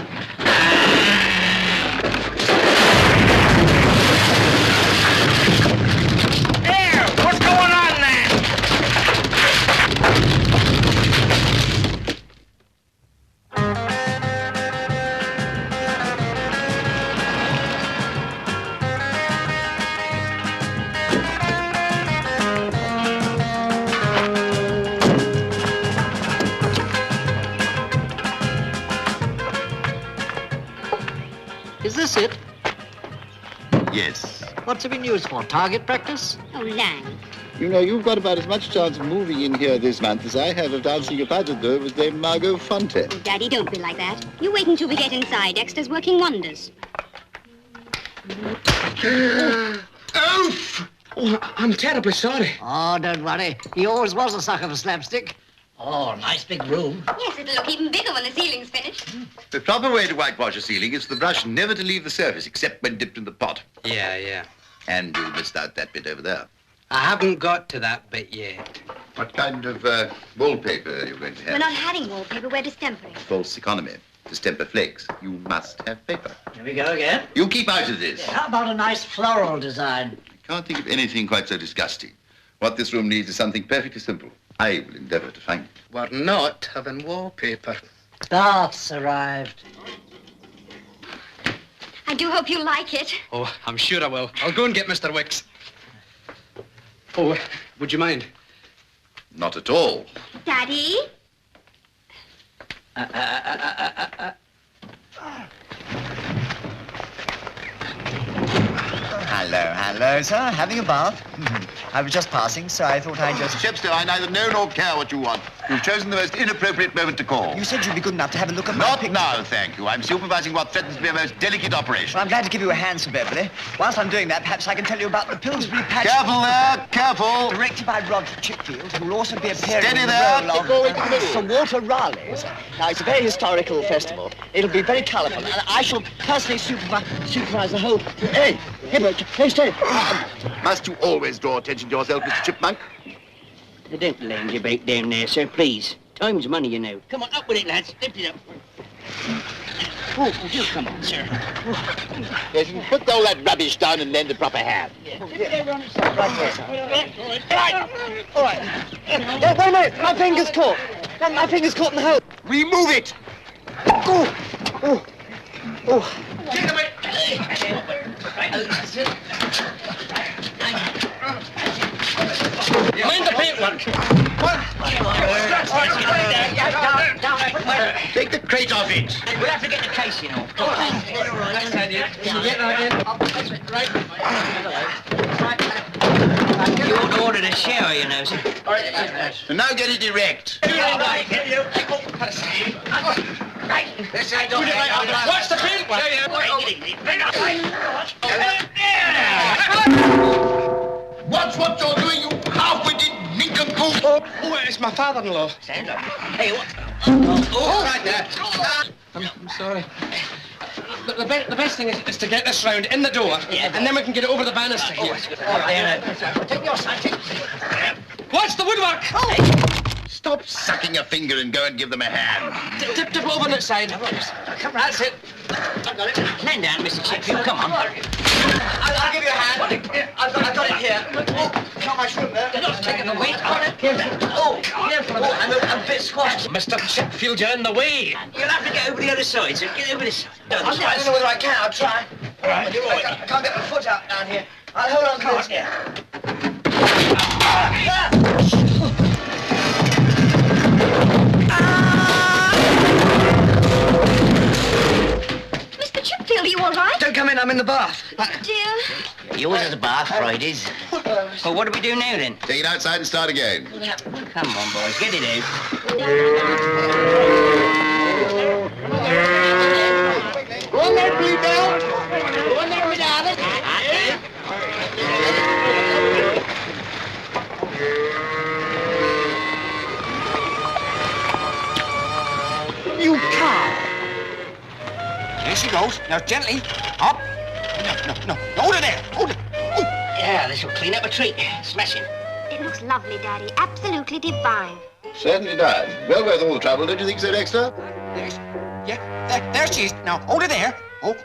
What's going on there? Is this it? Yes. What's it been used for? Target practice? Oh, Lang. You know, you've got about as much chance of moving in here this month as I have of dancing a pas de deux with Dame Margot Fonte. Oh, Daddy, don't be like that. You wait until we get inside. Dexter's working wonders. Oof! Oh, I'm terribly sorry. Oh, don't worry. He always was a sucker for slapstick. Oh, nice big room. Yes, it'll look even bigger when the ceiling's finished. The proper way to whitewash a ceiling is for the brush never to leave the surface except when dipped in the pot. Yeah. And you missed out that bit over there. I haven't got to that bit yet. What kind of wallpaper are you going to have? We're not having wallpaper, we're distempering. False economy. Distemper flakes. You must have paper. Here we go again. You keep out of this. How about a nice floral design? I can't think of anything quite so disgusting. What this room needs is something perfectly simple. I will endeavor to find it. We're not having wallpaper. Bath's arrived. I do hope you like it. Oh, I'm sure I will. I'll go and get Mr. Wicks. Oh, would you mind? Not at all. Daddy? Hello, sir. Having a bath? I was just passing, so I thought I'd just... Chepstow, I neither know nor care what you want. You've chosen the most inappropriate moment to call. You said you'd be good enough to have a look at my Not picture. now, thank you. I'm supervising what threatens to be a most delicate operation. Well, I'm glad to give you a hand, Sir Beverly. Whilst I'm doing that, perhaps I can tell you about the Pillsbury pageant. Careful there, careful. Directed by Rod Chipfield, who will also be appearing Steady in the there. role of... Go into the middle. Sir Walter Raleigh's. Now, it's a very historical festival. It'll be very colourful, and I shall personally supervise the whole... Hey, Hibbert, stay. Must you always draw attention to yourself, Mr. Chipmunk? Don't land your bait down there, sir, please. Time's money, you know. Come on, up with it, lads. Lift it up. Oh, do come on, sir. Yes, you can put all that rubbish down and lend a proper hand. All right. Wait a minute. My finger's caught. My finger's caught in the hole. Remove it. Oh. Take it away. Mind the paintwork. Take the crate off it. We'll have to get the case, you know. That's the idea. Can you get that in? Right. You ought to order the shower, you know, sir. And now get it erect. Watch the paintwork. Watch what you're doing, you half-witted nincompoop. Oh, it's my father-in-law. Hey, what? Oh, right there. I'm sorry. The best thing is to get this round in the door, and then we can get it over the banister here. All right, take your side. Watch the woodwork! Stop sucking a finger and go and give them a hand. Tip over on that side. Come, that's it. I got it. Land down, Mr. Chipfield. Come on. I'll give you a hand. I've got it here. Oh, not my shrimp there. Take it the way. Careful, I'm a bit squashed. Mr. Chipfield, you're in the way. You'll have to get over the other side, sir. Get over this side. No, I don't know whether I can. I'll try. All right, you're right. I can't get my foot out down here. I'll hold on to this here. Mr. Chipfield, are you all right? Don't come in, I'm in the bath. Dear. He always has a bath Fridays. Well, what do we do now, then? Take it outside and start again. Come on, boys, get it out. Go on there, Blue Bell. Go on there, my darling. You cow! There she goes. Now, gently. Up. No. Hold her there. Hold her. Yeah, this will clean up a treat. Smashing. It looks lovely, Daddy. Absolutely divine. Certainly does. Well worth all the trouble, don't you think so, Dexter? There she is. Now, hold her there. Oh.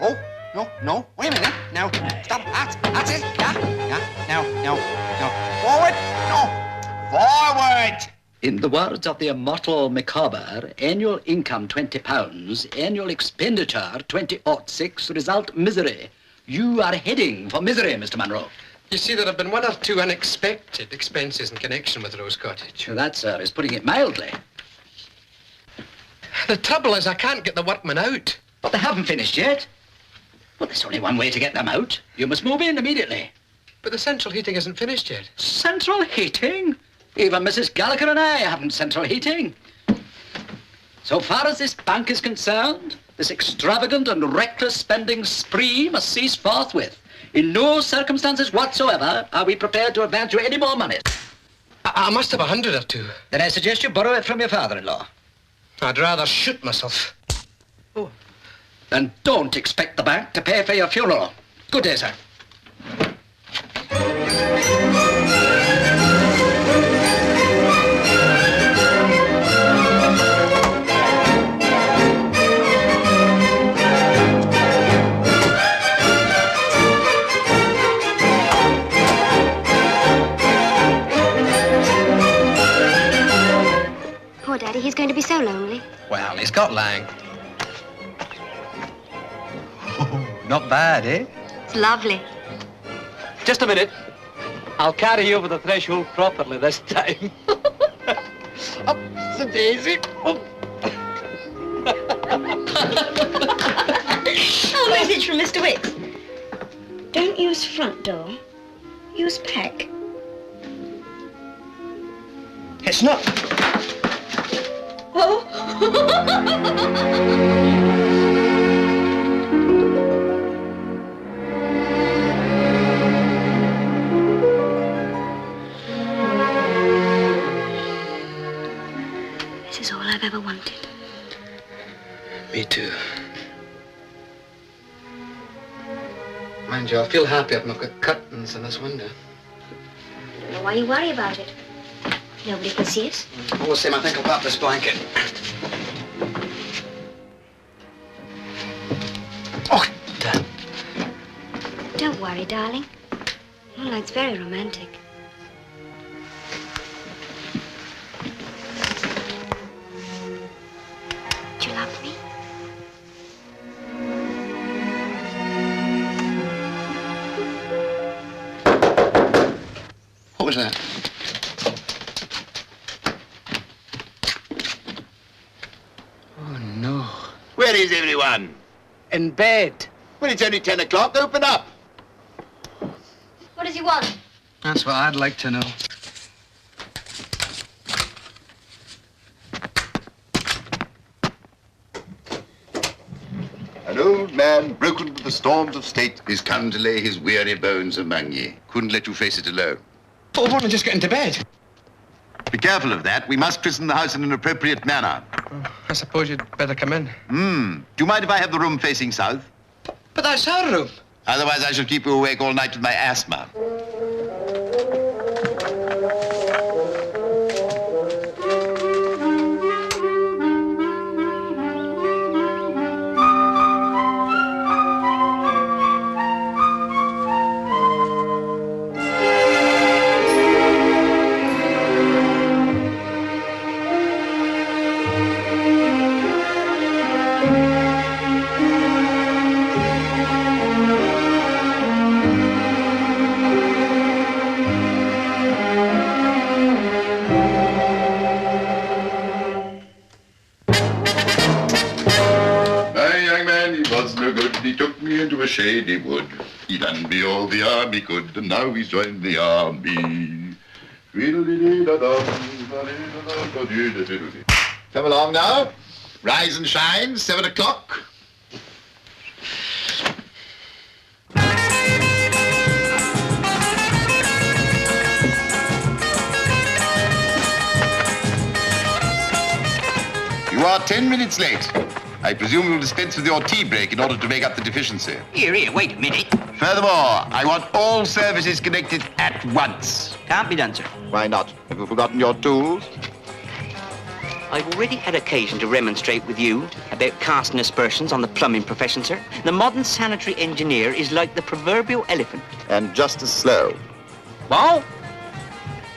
No. Wait a minute. Now, stop. That's it. Yeah. Now. Forward. No. Forward. In the words of the immortal Micawber, annual income £20, annual expenditure 2006, result misery. You are heading for misery, Mr. Munro. You see, there have been one or two unexpected expenses in connection with Rose Cottage. That, sir, is putting it mildly. The trouble is I can't get the workmen out. But they haven't finished yet. Well, there's only one way to get them out. You must move in immediately. But the central heating isn't finished yet. Central heating? Even Mrs. Gallagher and I haven't central heating. So far as this bank is concerned, this extravagant and reckless spending spree must cease forthwith. In no circumstances whatsoever are we prepared to advance you any more money. I must have 100 or two. Then I suggest you borrow it from your father-in-law. I'd rather shoot myself. Oh. Then don't expect the bank to pay for your funeral. Good day, sir. Poor Daddy, he's going to be so lonely. Well, he's got Lang. Not bad, eh? It's lovely. Just a minute. I'll carry you over the threshold properly this time. Up the daisy. Oh, message from Mr. Wicks. Don't use front door. Use back. It's not. Oh. This is all I've ever wanted. Me too. Mind you, I'll feel happy if I've got curtains in this window. I don't know why you worry about it. Nobody can see us. All the same, I think I'll pop this blanket. Oh, damn. Don't worry, darling. Moonlight's very romantic. Do you love me? What was that? Oh, no. Where is everyone? In bed. Well, it's only 10 o'clock. Open up. What does he want? That's what I'd like to know. An old man broken with the storms of state is come to lay his weary bones among ye. Couldn't let you face it alone. Oh, won't I just get into bed? Be careful of that. We must christen the house in an appropriate manner. I suppose you'd better come in. Do you mind if I have the room facing south? But that's our room. Otherwise, I shall keep you awake all night with my asthma. shady wood. He done be all the army could, and now he's joined the army. Come along now. Rise and shine, 7 o'clock. You are 10 minutes late. I presume you'll dispense with your tea break in order to make up the deficiency. Here, wait a minute. Furthermore, I want all services connected at once. Can't be done, sir. Why not? Have you forgotten your tools? I've already had occasion to remonstrate with you about casting aspersions on the plumbing profession, sir. The modern sanitary engineer is like the proverbial elephant. And just as slow. Wall?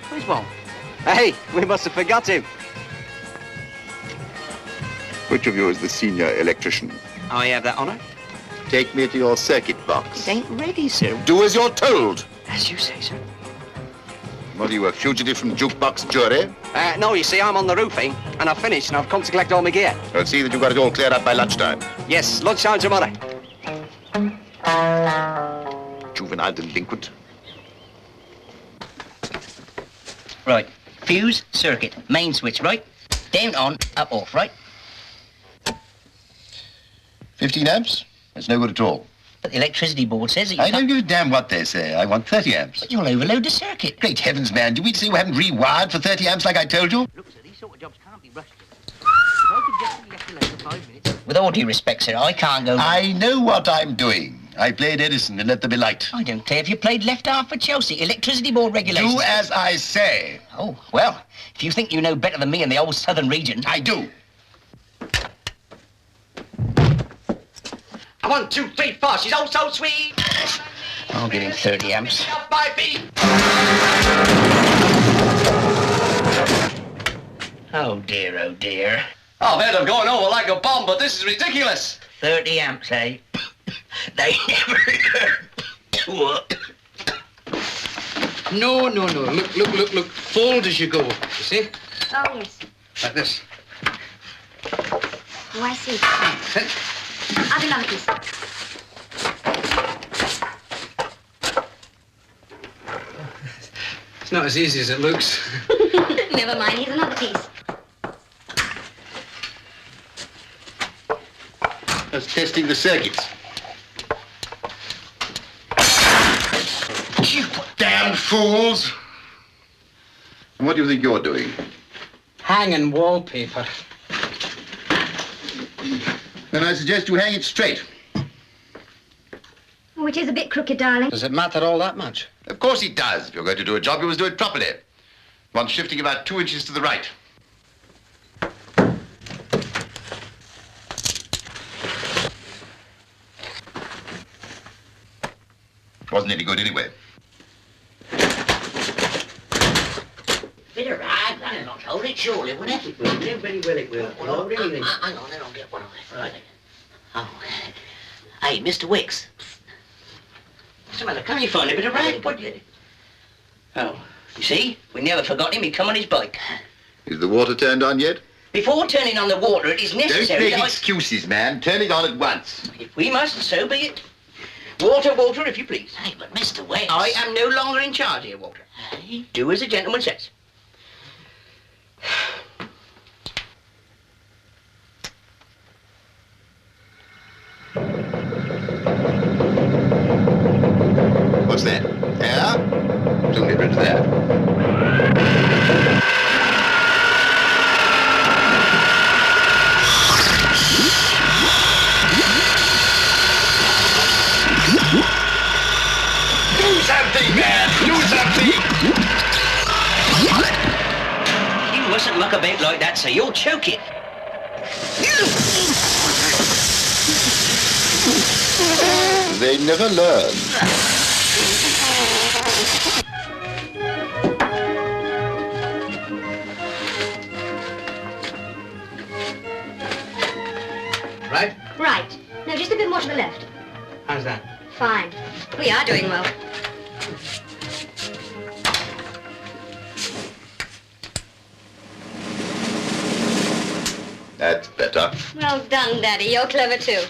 Where's Wall? Hey, we must have forgot him. Which of you is the senior electrician? I have that honor. Take me to your circuit box. It ain't ready, sir. Do as you're told. As you say, sir. What are you, a fugitive from jukebox jury? No, you see, I'm on the roof, eh? And I've finished, and I've come to collect all my gear. I'll see that you got it all cleared up by lunchtime. Yes, lunchtime tomorrow. Juvenile delinquent. Right. Fuse, circuit, main switch, right? Down, on, up, off, right? 15 amps? That's no good at all. But the electricity board says that you I can't... don't give a damn what they say. I want 30 amps. But you'll overload the circuit. Great heavens, man. Do you mean to say we haven't rewired for 30 amps like I told you? Look, sir, these sort of jobs can't be rushed. If I could just be left alone for 5 minutes... With all due respect, sir, I can't go... I know what I'm doing. I played Edison and let there be light. I don't care if you played left half for Chelsea. Electricity board regulations... Do as I say. Oh, well, if you think you know better than me in the old southern region... I do. 1, 2, 3, 4. She's oh so sweet. I'll give him 30 amps. Off my feet. Oh, dear, oh, dear. I've heard of going over like a bomb, but this is ridiculous. 30 amps, eh? They never work. No. Look. Fold as you go. You see? Oh, yes. Like this. Oh, I see. I'll do another piece. It's not as easy as it looks. Never mind, here's another piece. That's testing the circuits. You damn fools! And what do you think you're doing? Hanging wallpaper. Then I suggest you hang it straight. Oh, it is a bit crooked, darling. Does it matter all that much? Of course it does. If you're going to do a job, you must do it properly. One shifting about 2 inches to the right. Wasn't any good anyway. Bit of rag, that'll not hold it, surely, wouldn't it? It will. Very well it will. Oh, really? Hang on, then I'll get one of it. Right. Oh. Hey, Mr. Wicks. What's the matter? Can't you find a bit of rag? What did you... Oh, you see? We never forgot him. He'd come on his bike. Is the water turned on yet? Before turning on the water, it is necessary Don't make that excuses, man. Turn it on at once. If we must, so be it. Water, if you please. Hey, but Mr. Wicks... I am no longer in charge here, Walter. Hey? Do as the gentleman says. What's that? Air? Soon get rid of that. Do something, man! Do something! You mustn't muck about like that, sir. You'll choke it. They never learn. Right? Right. No, just a bit more to the left. How's that? Fine. We are doing well. That's better. Well done, Daddy. You're clever, too.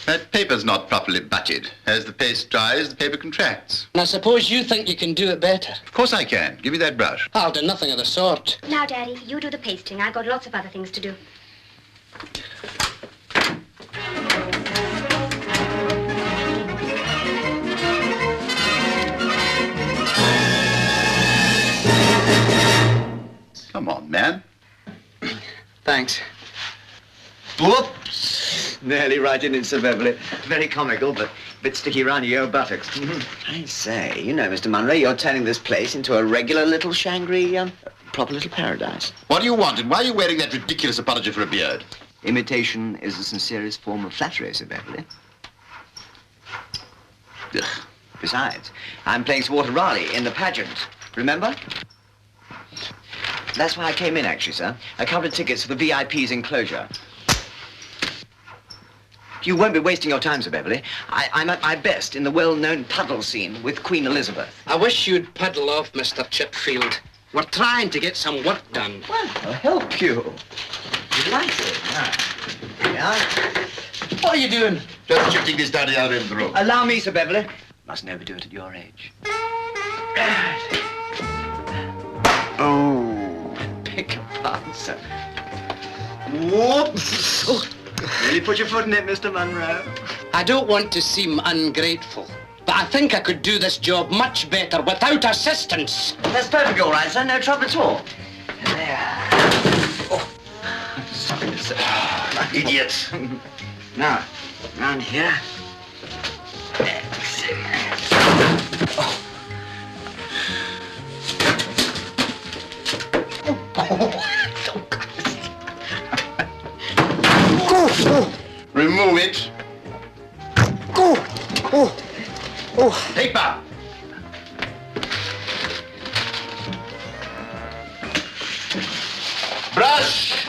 That paper's not properly butted. As the paste dries, the paper contracts. And I suppose you think you can do it better. Of course I can. Give me that brush. I'll do nothing of the sort. Now, Daddy, you do the pasting. I've got lots of other things to do. Come on, man. Thanks. Whoops! Nearly right in it, Sir Beverly. Very comical, but a bit sticky round your buttocks. I say, you know, Mr. Munro, you're turning this place into a regular little proper little paradise. What do you want, and why are you wearing that ridiculous apology for a beard? Imitation is the sincerest form of flattery, Sir Beverly. Ugh. Besides, I'm playing Sir Walter Raleigh in the pageant. Remember? That's why I came in, actually, sir. A couple of tickets for the VIP's enclosure. You won't be wasting your time, Sir Beverly. I'm at my best in the well-known puddle scene with Queen Elizabeth. I wish you'd puddle off, Mr. Chipfield. We're trying to get some work done. Well, I'll help you. Delighted. Yeah. What are you doing? Just shifting this down to the other end of the room. Allow me, Sir Beverly. Mustn't overdo it at your age. Oh. Beg your pardon, sir. Whoops! Oh, really put your foot in it, Mr. Munro. I don't want to seem ungrateful, but I think I could do this job much better without assistance. That's perfectly all right, sir. No trouble at all. There. Oh. Sorry, sir. Idiots. Now, round here. Oh. Remove it. Paper. Brush.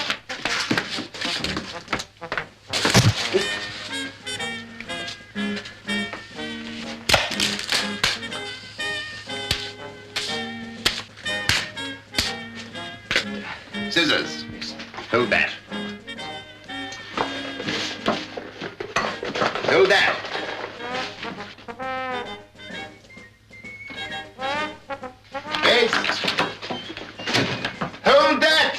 Scissors. Hold that. Hold that. Paste. Hold that.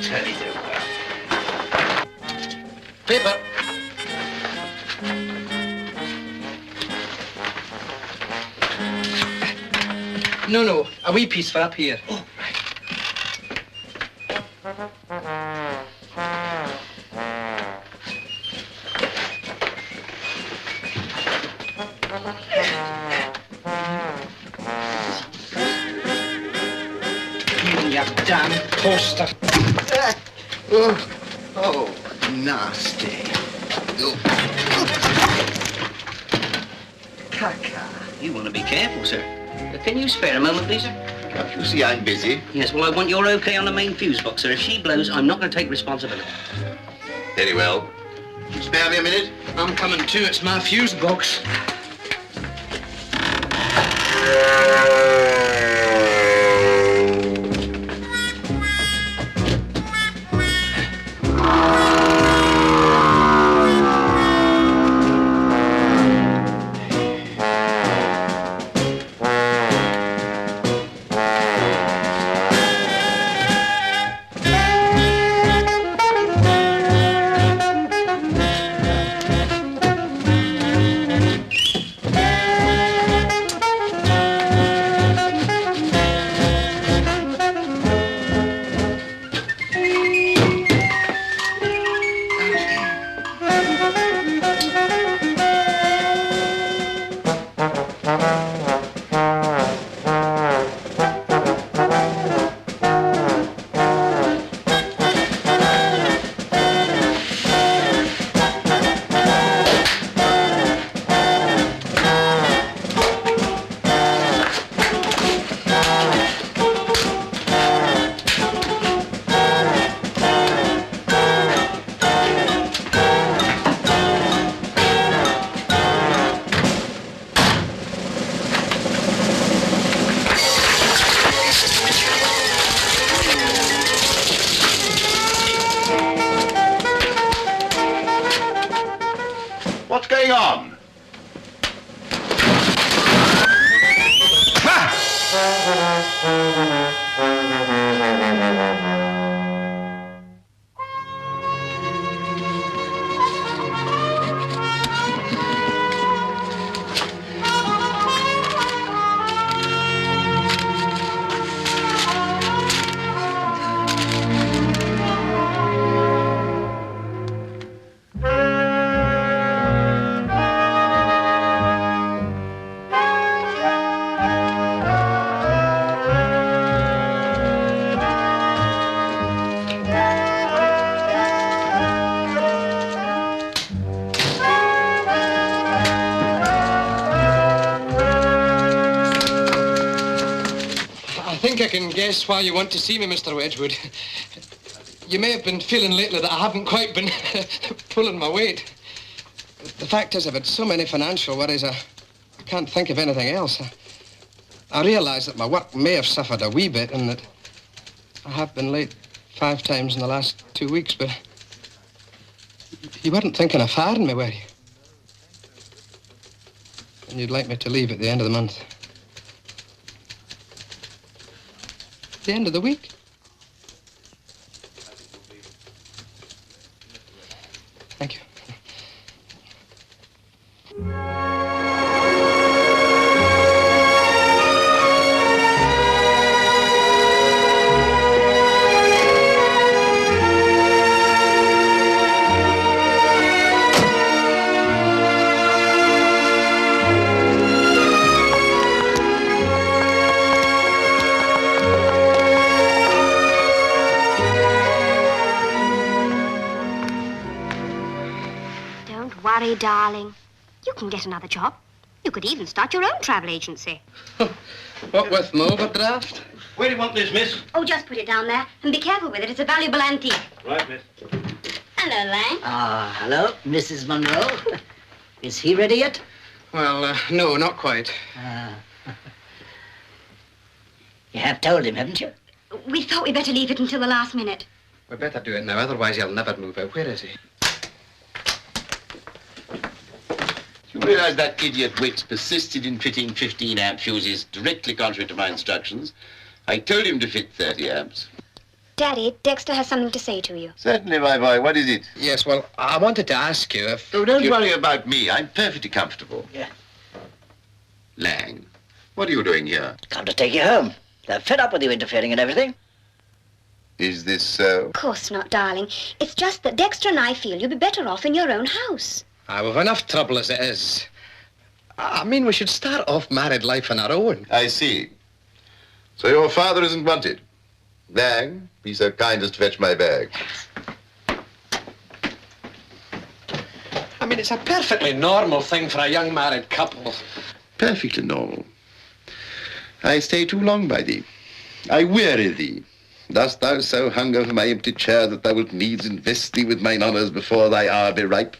Turn it over. Paper. No, a wee piece for up here. Oh, right. You damn poster. Oh, nasty. Caca. You want to be careful, sir. Can you spare a moment, please, sir? Can't you see I'm busy? Yes, well, I want your okay on the main fuse box, sir. If she blows, I'm not going to take responsibility. Very well. Spare me a minute? I'm coming too. It's my fuse box. What's going on? I think I can guess why you want to see me, Mr. Wedgwood. You may have been feeling lately that I haven't quite been pulling my weight. The fact is, I've had so many financial worries, I can't think of anything else. I realise that my work may have suffered a wee bit and that I have been late 5 times in the last 2 weeks, but you weren't thinking of firing me, were you? And you'd like me to leave at the end of the month. The end of the week? Thank you. Worry, darling. You can get another job. You could even start your own travel agency. What with my overdraft? Where do you want this, miss? Oh, just put it down there. And be careful with it. It's a valuable antique. Right, miss. Hello, Lang. Ah, hello, Mrs. Monroe. Is he ready yet? Well, no, not quite. You have told him, haven't you? We thought we'd better leave it until the last minute. We better do it now, otherwise he'll never move out. Where is he? You realize that idiot Wicks persisted in fitting 15-amp fuses directly contrary to my instructions. I told him to fit 30 amps. Daddy, Dexter has something to say to you. Certainly, my boy. What is it? Yes, well, I wanted to ask you if... Oh, don't worry about me. I'm perfectly comfortable. Yeah. Lang, what are you doing here? Come to take you home. They're fed up with you interfering and everything. Is this so? Of course not, darling. It's just that Dexter and I feel you'd be better off in your own house. We've enough trouble as it is. I mean, we should start off married life on our own. I see. So your father isn't wanted. Lang, be so kind as to fetch my bag. I mean, it's a perfectly normal thing for a young married couple. Perfectly normal. I stay too long by thee. I weary thee. Dost thou so hunger for my empty chair that thou wilt needs invest thee with mine honours before thy hour be ripe?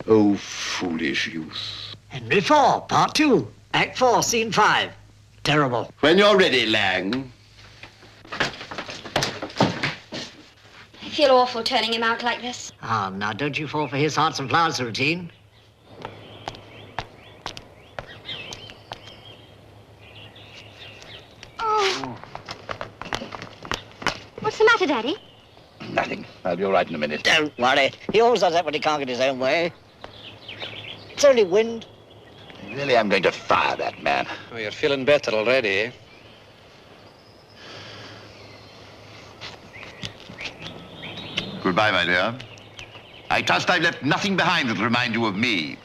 O foolish youth. Henry IV, Part 2, Act 4, Scene 5. Terrible. When you're ready, Lang. I feel awful turning him out like this. Ah, now don't you fall for his hearts and flowers routine. Oh. What's the matter, Daddy? Nothing. I'll be all right in a minute. Don't worry. He always does that when he can't get his own way. It's only wind. Really, I'm going to fire that man. Oh, you're feeling better already, eh? Goodbye, my dear. I trust I've left nothing behind that'll remind you of me.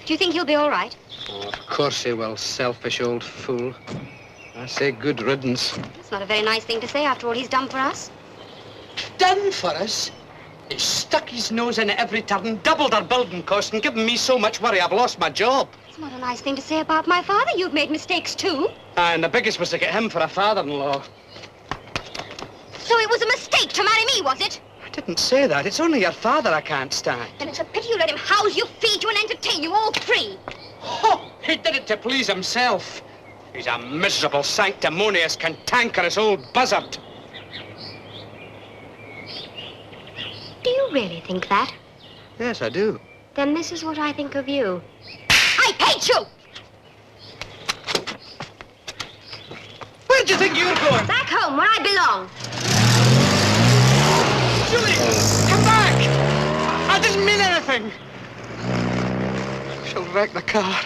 Do you think he'll be all right? Oh, of course he will, selfish old fool. I say good riddance. It's not a very nice thing to say after all he's done for us. Done for us? He's stuck his nose in at every turn, doubled our building cost, and given me so much worry I've lost my job. It's not a nice thing to say about my father. You've made mistakes too. And the biggest was to get him for a father-in-law. So it was a mistake to marry me, was it? I didn't say that. It's only your father I can't stand. Then it's a pity you let him house you, feed you, and entertain you, all three. Oh, he did it to please himself. He's a miserable, sanctimonious, cantankerous old buzzard. Do you really think that? Yes, I do. Then this is what I think of you. I hate you! Where do you think you're going? Back home, where I belong. Julie, come back! I didn't mean anything. She'll wreck the car.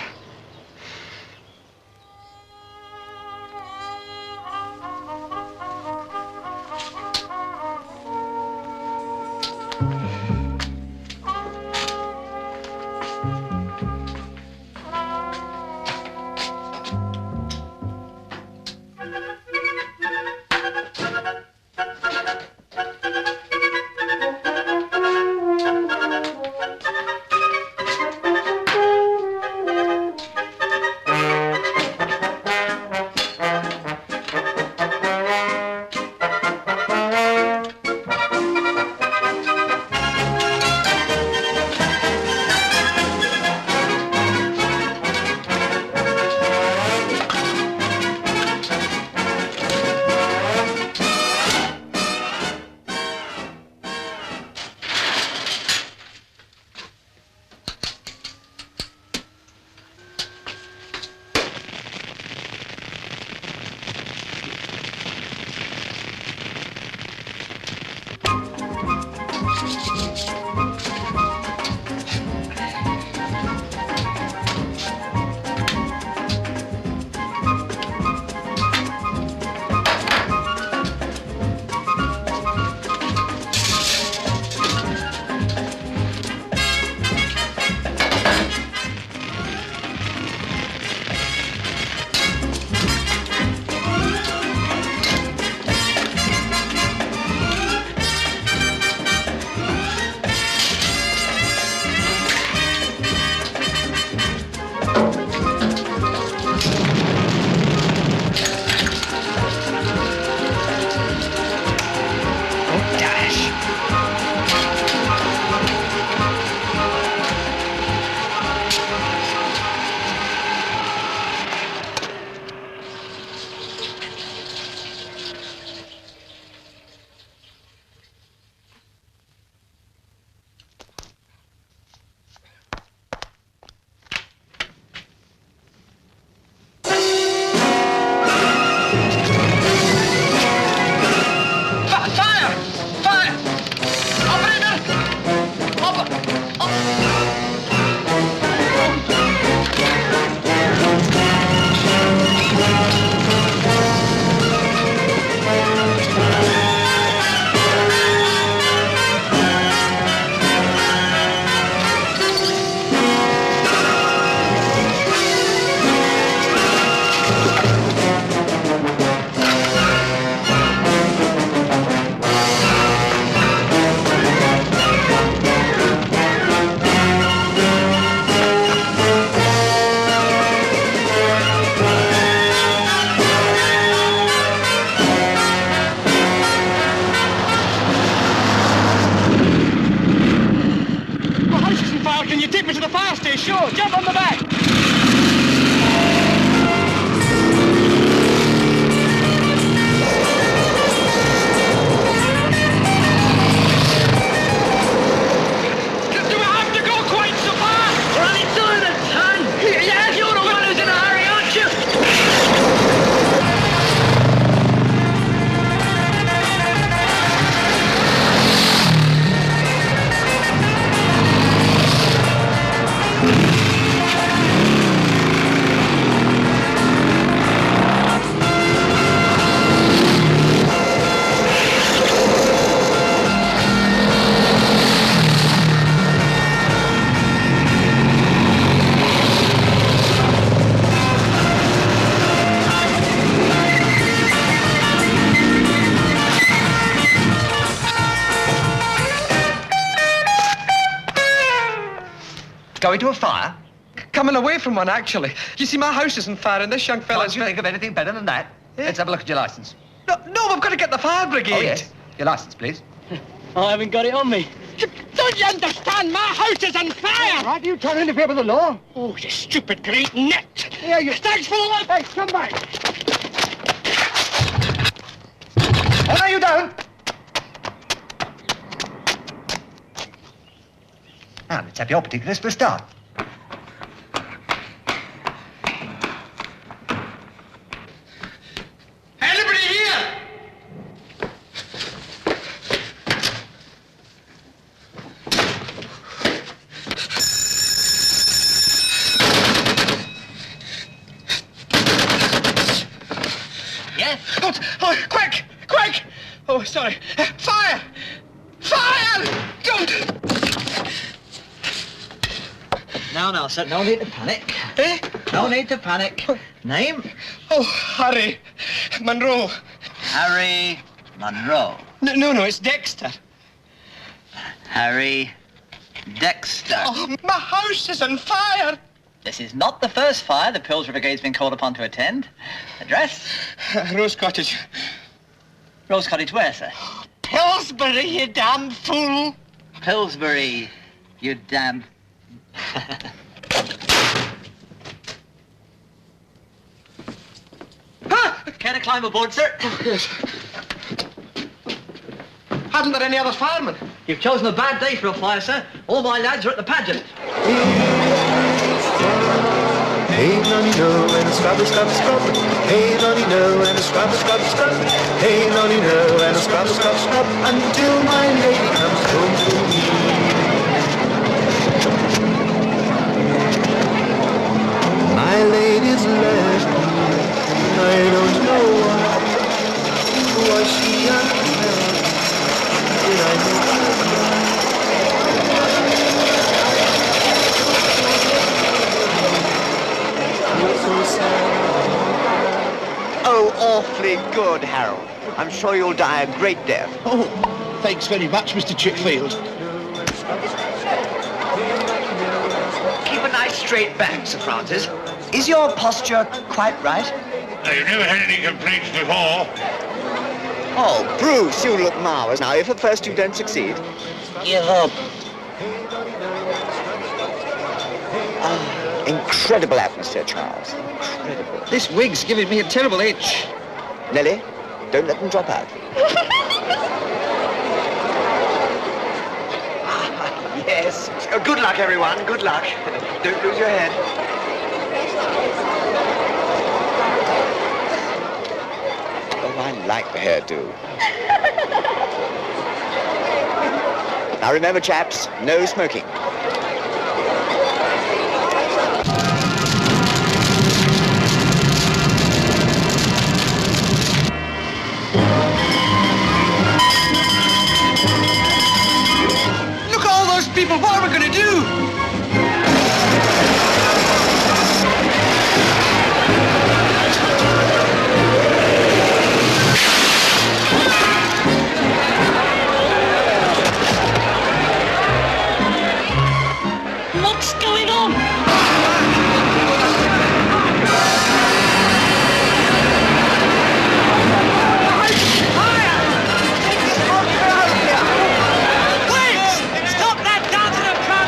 Sure, jump on the back. Going to a fire? Coming away from one, actually. You see, my house is on fire, and this young fella's... Can't you think of anything better than that? Let's have a look at your license. No, we've got to get the fire brigade. Oh, yes. Your license, please. I haven't got it on me. Don't you understand? My house is on fire! Right, you trying to interfere with the law? Oh, you stupid great net! Here, you... Thanks for the light! Hey, come back! Oh, no, you don't! Now, let's have your particulars for a start. Anybody here? Yes? Oh, quick! Quick! Oh, sorry. Fire! Fire! Don't! No, sir, no need to panic. Eh? No need to panic. Name? Oh, Harry Monroe. Harry Monroe. No, it's Dexter. Harry Dexter. Oh, my house is on fire. This is not the first fire the Pillsbury Brigade's been called upon to attend. Address? Rose Cottage. Rose Cottage where, sir? Pillsbury, you damn fool. Pillsbury, you damn... Care to climb aboard, sir? Yes. Hadn't there any other firemen? You've chosen a bad day for a fire, sir. All my lads are at the pageant. Hey, nonny, no, and a scrub, scrub, scrub. Hey, nonny, no, and a scrub, scrub, scrub. Hey, nonny, no, and a scrub, scrub, scrub. Until my lady comes home to me. My lady's left me. I don't know why. Was she unhappy? Did I make her cry? Oh, awfully good, Harold. I'm sure you'll die a great death. Oh, thanks very much, Mr. Chickfield. Keep a nice straight back, Sir Francis. Is your posture quite right? You've never had any complaints before. Oh, Bruce, you look marvellous. Now, if at first you don't succeed, give up. Incredible atmosphere, Charles. Incredible. This wig's giving me a terrible itch. Nellie, don't let them drop out. Yes. Good luck, everyone. Good luck. Don't lose your head. Oh, I like the hairdo. Now remember, chaps, no smoking. Look at all those people. What are we going to do? What's going on? Wait! Stop that dancing and crowd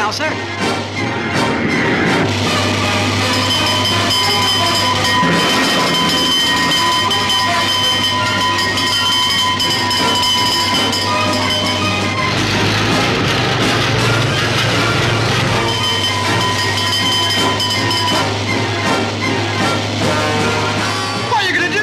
now, sir. What are you gonna do?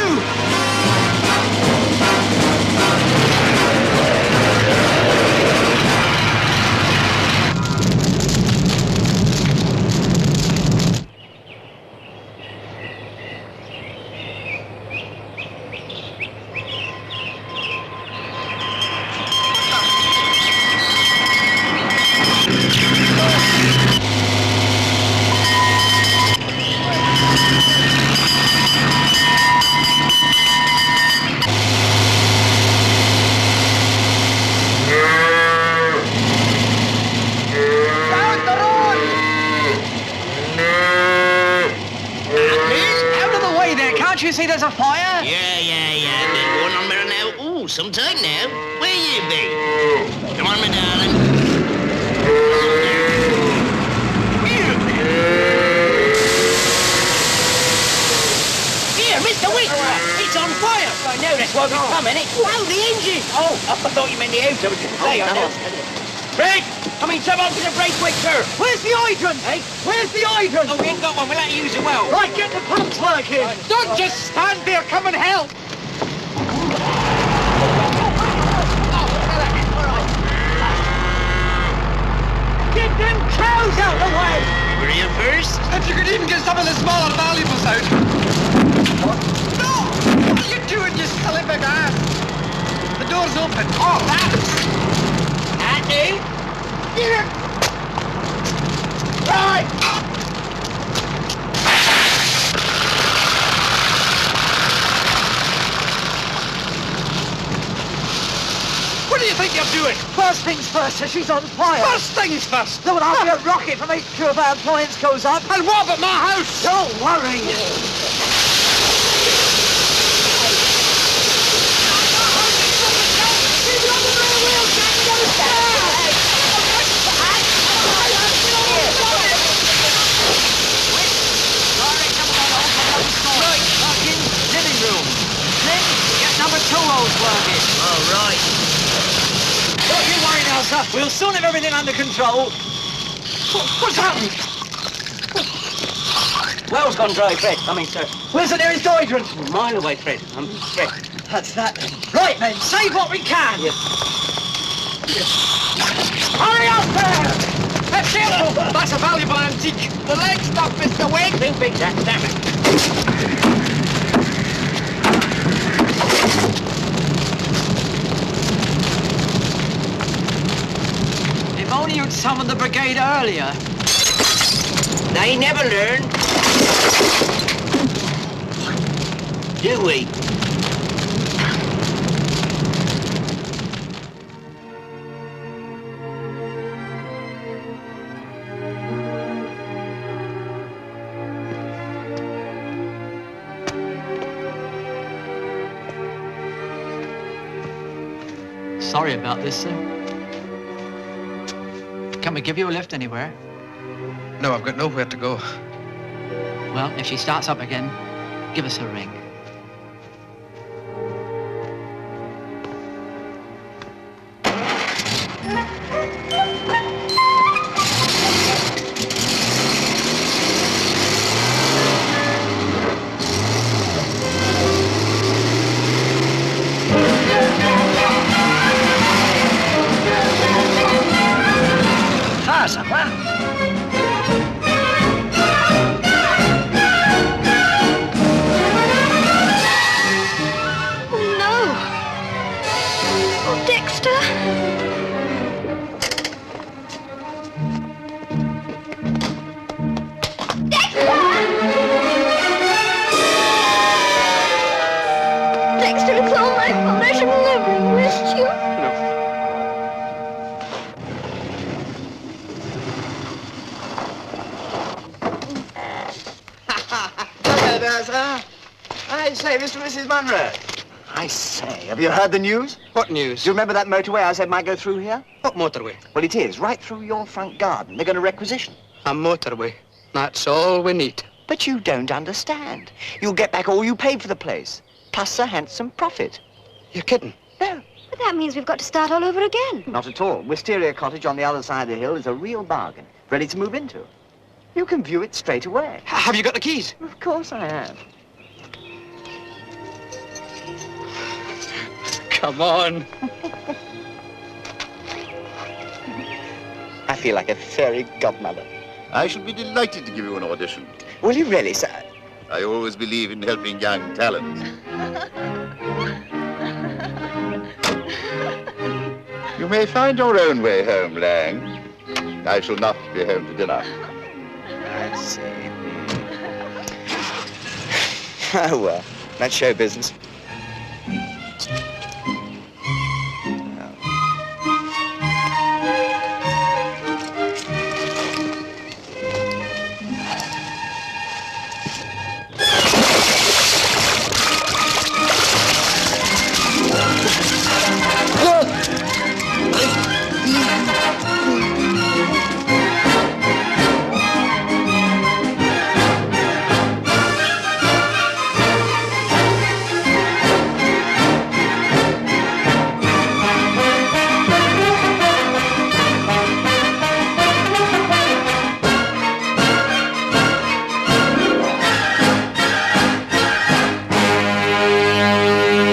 Out of the way there, can't you see there's a fire? Yeah. Been going on there now. Ooh, some time now. Where you be? Come on, my darling. Here, Mr. Whitworth, it's on fire. I know, that's why we've come, innit? Wow, the engine. Oh, I thought you meant the house. I was going to say, I know. Brake! I mean, someone for the brake quick, sir. Where's the hydrant? Hey? Where's the hydrant? Oh, we ain't got one. We'll have to use a well. Right, get the pumps working. Don't just stand there. Come and help. Get them cows out the way. Were you first? If you could even get some of the smaller valuables out. No! What are you doing, you silly big ass? The door's open. Oh, that's... Andy? Here. Right. What do you think you're doing? First things first, she's on fire. First things first. There will have to be a rocket to make sure if our appliance goes up. And what about my house? Don't worry. Living room. Then get number 2 hose working. All right. Don't you worry now, sir. We'll soon have everything under control. What's happened? Well's gone dry, Fred. I mean, sir. Where's the nearest hydrant? A mile away, Fred. Fred. That's that. Right then, save what we can. Yes. Hurry up there! Careful! That's a valuable antique. The leg stuff, Mr. Wade. Too big, Jack. Damn it. If only you'd summoned the brigade earlier. They never learn. Do we? Sorry about this, sir. Can we give you a lift anywhere? No, I've got nowhere to go. Well, if she starts up again, give us a ring. I say, Mr. and Mrs. Munro. I say, have you heard the news? What news? Do you remember that motorway I said might go through here? What motorway? Well, it is, right through your front garden. They're going to requisition. A motorway. That's all we need. But you don't understand. You'll get back all you paid for the place, plus a handsome profit. You're kidding? No. But that means we've got to start all over again. Not at all. Wisteria Cottage on the other side of the hill is a real bargain, ready to move into. You can view it straight away. Have you got the keys? Of course I have. Come on. I feel like a fairy godmother. I shall be delighted to give you an audition. Will you really, sir? I always believe in helping young talent. You may find your own way home, Lang. I shall not be home to dinner. I see. Oh, well, that's show business.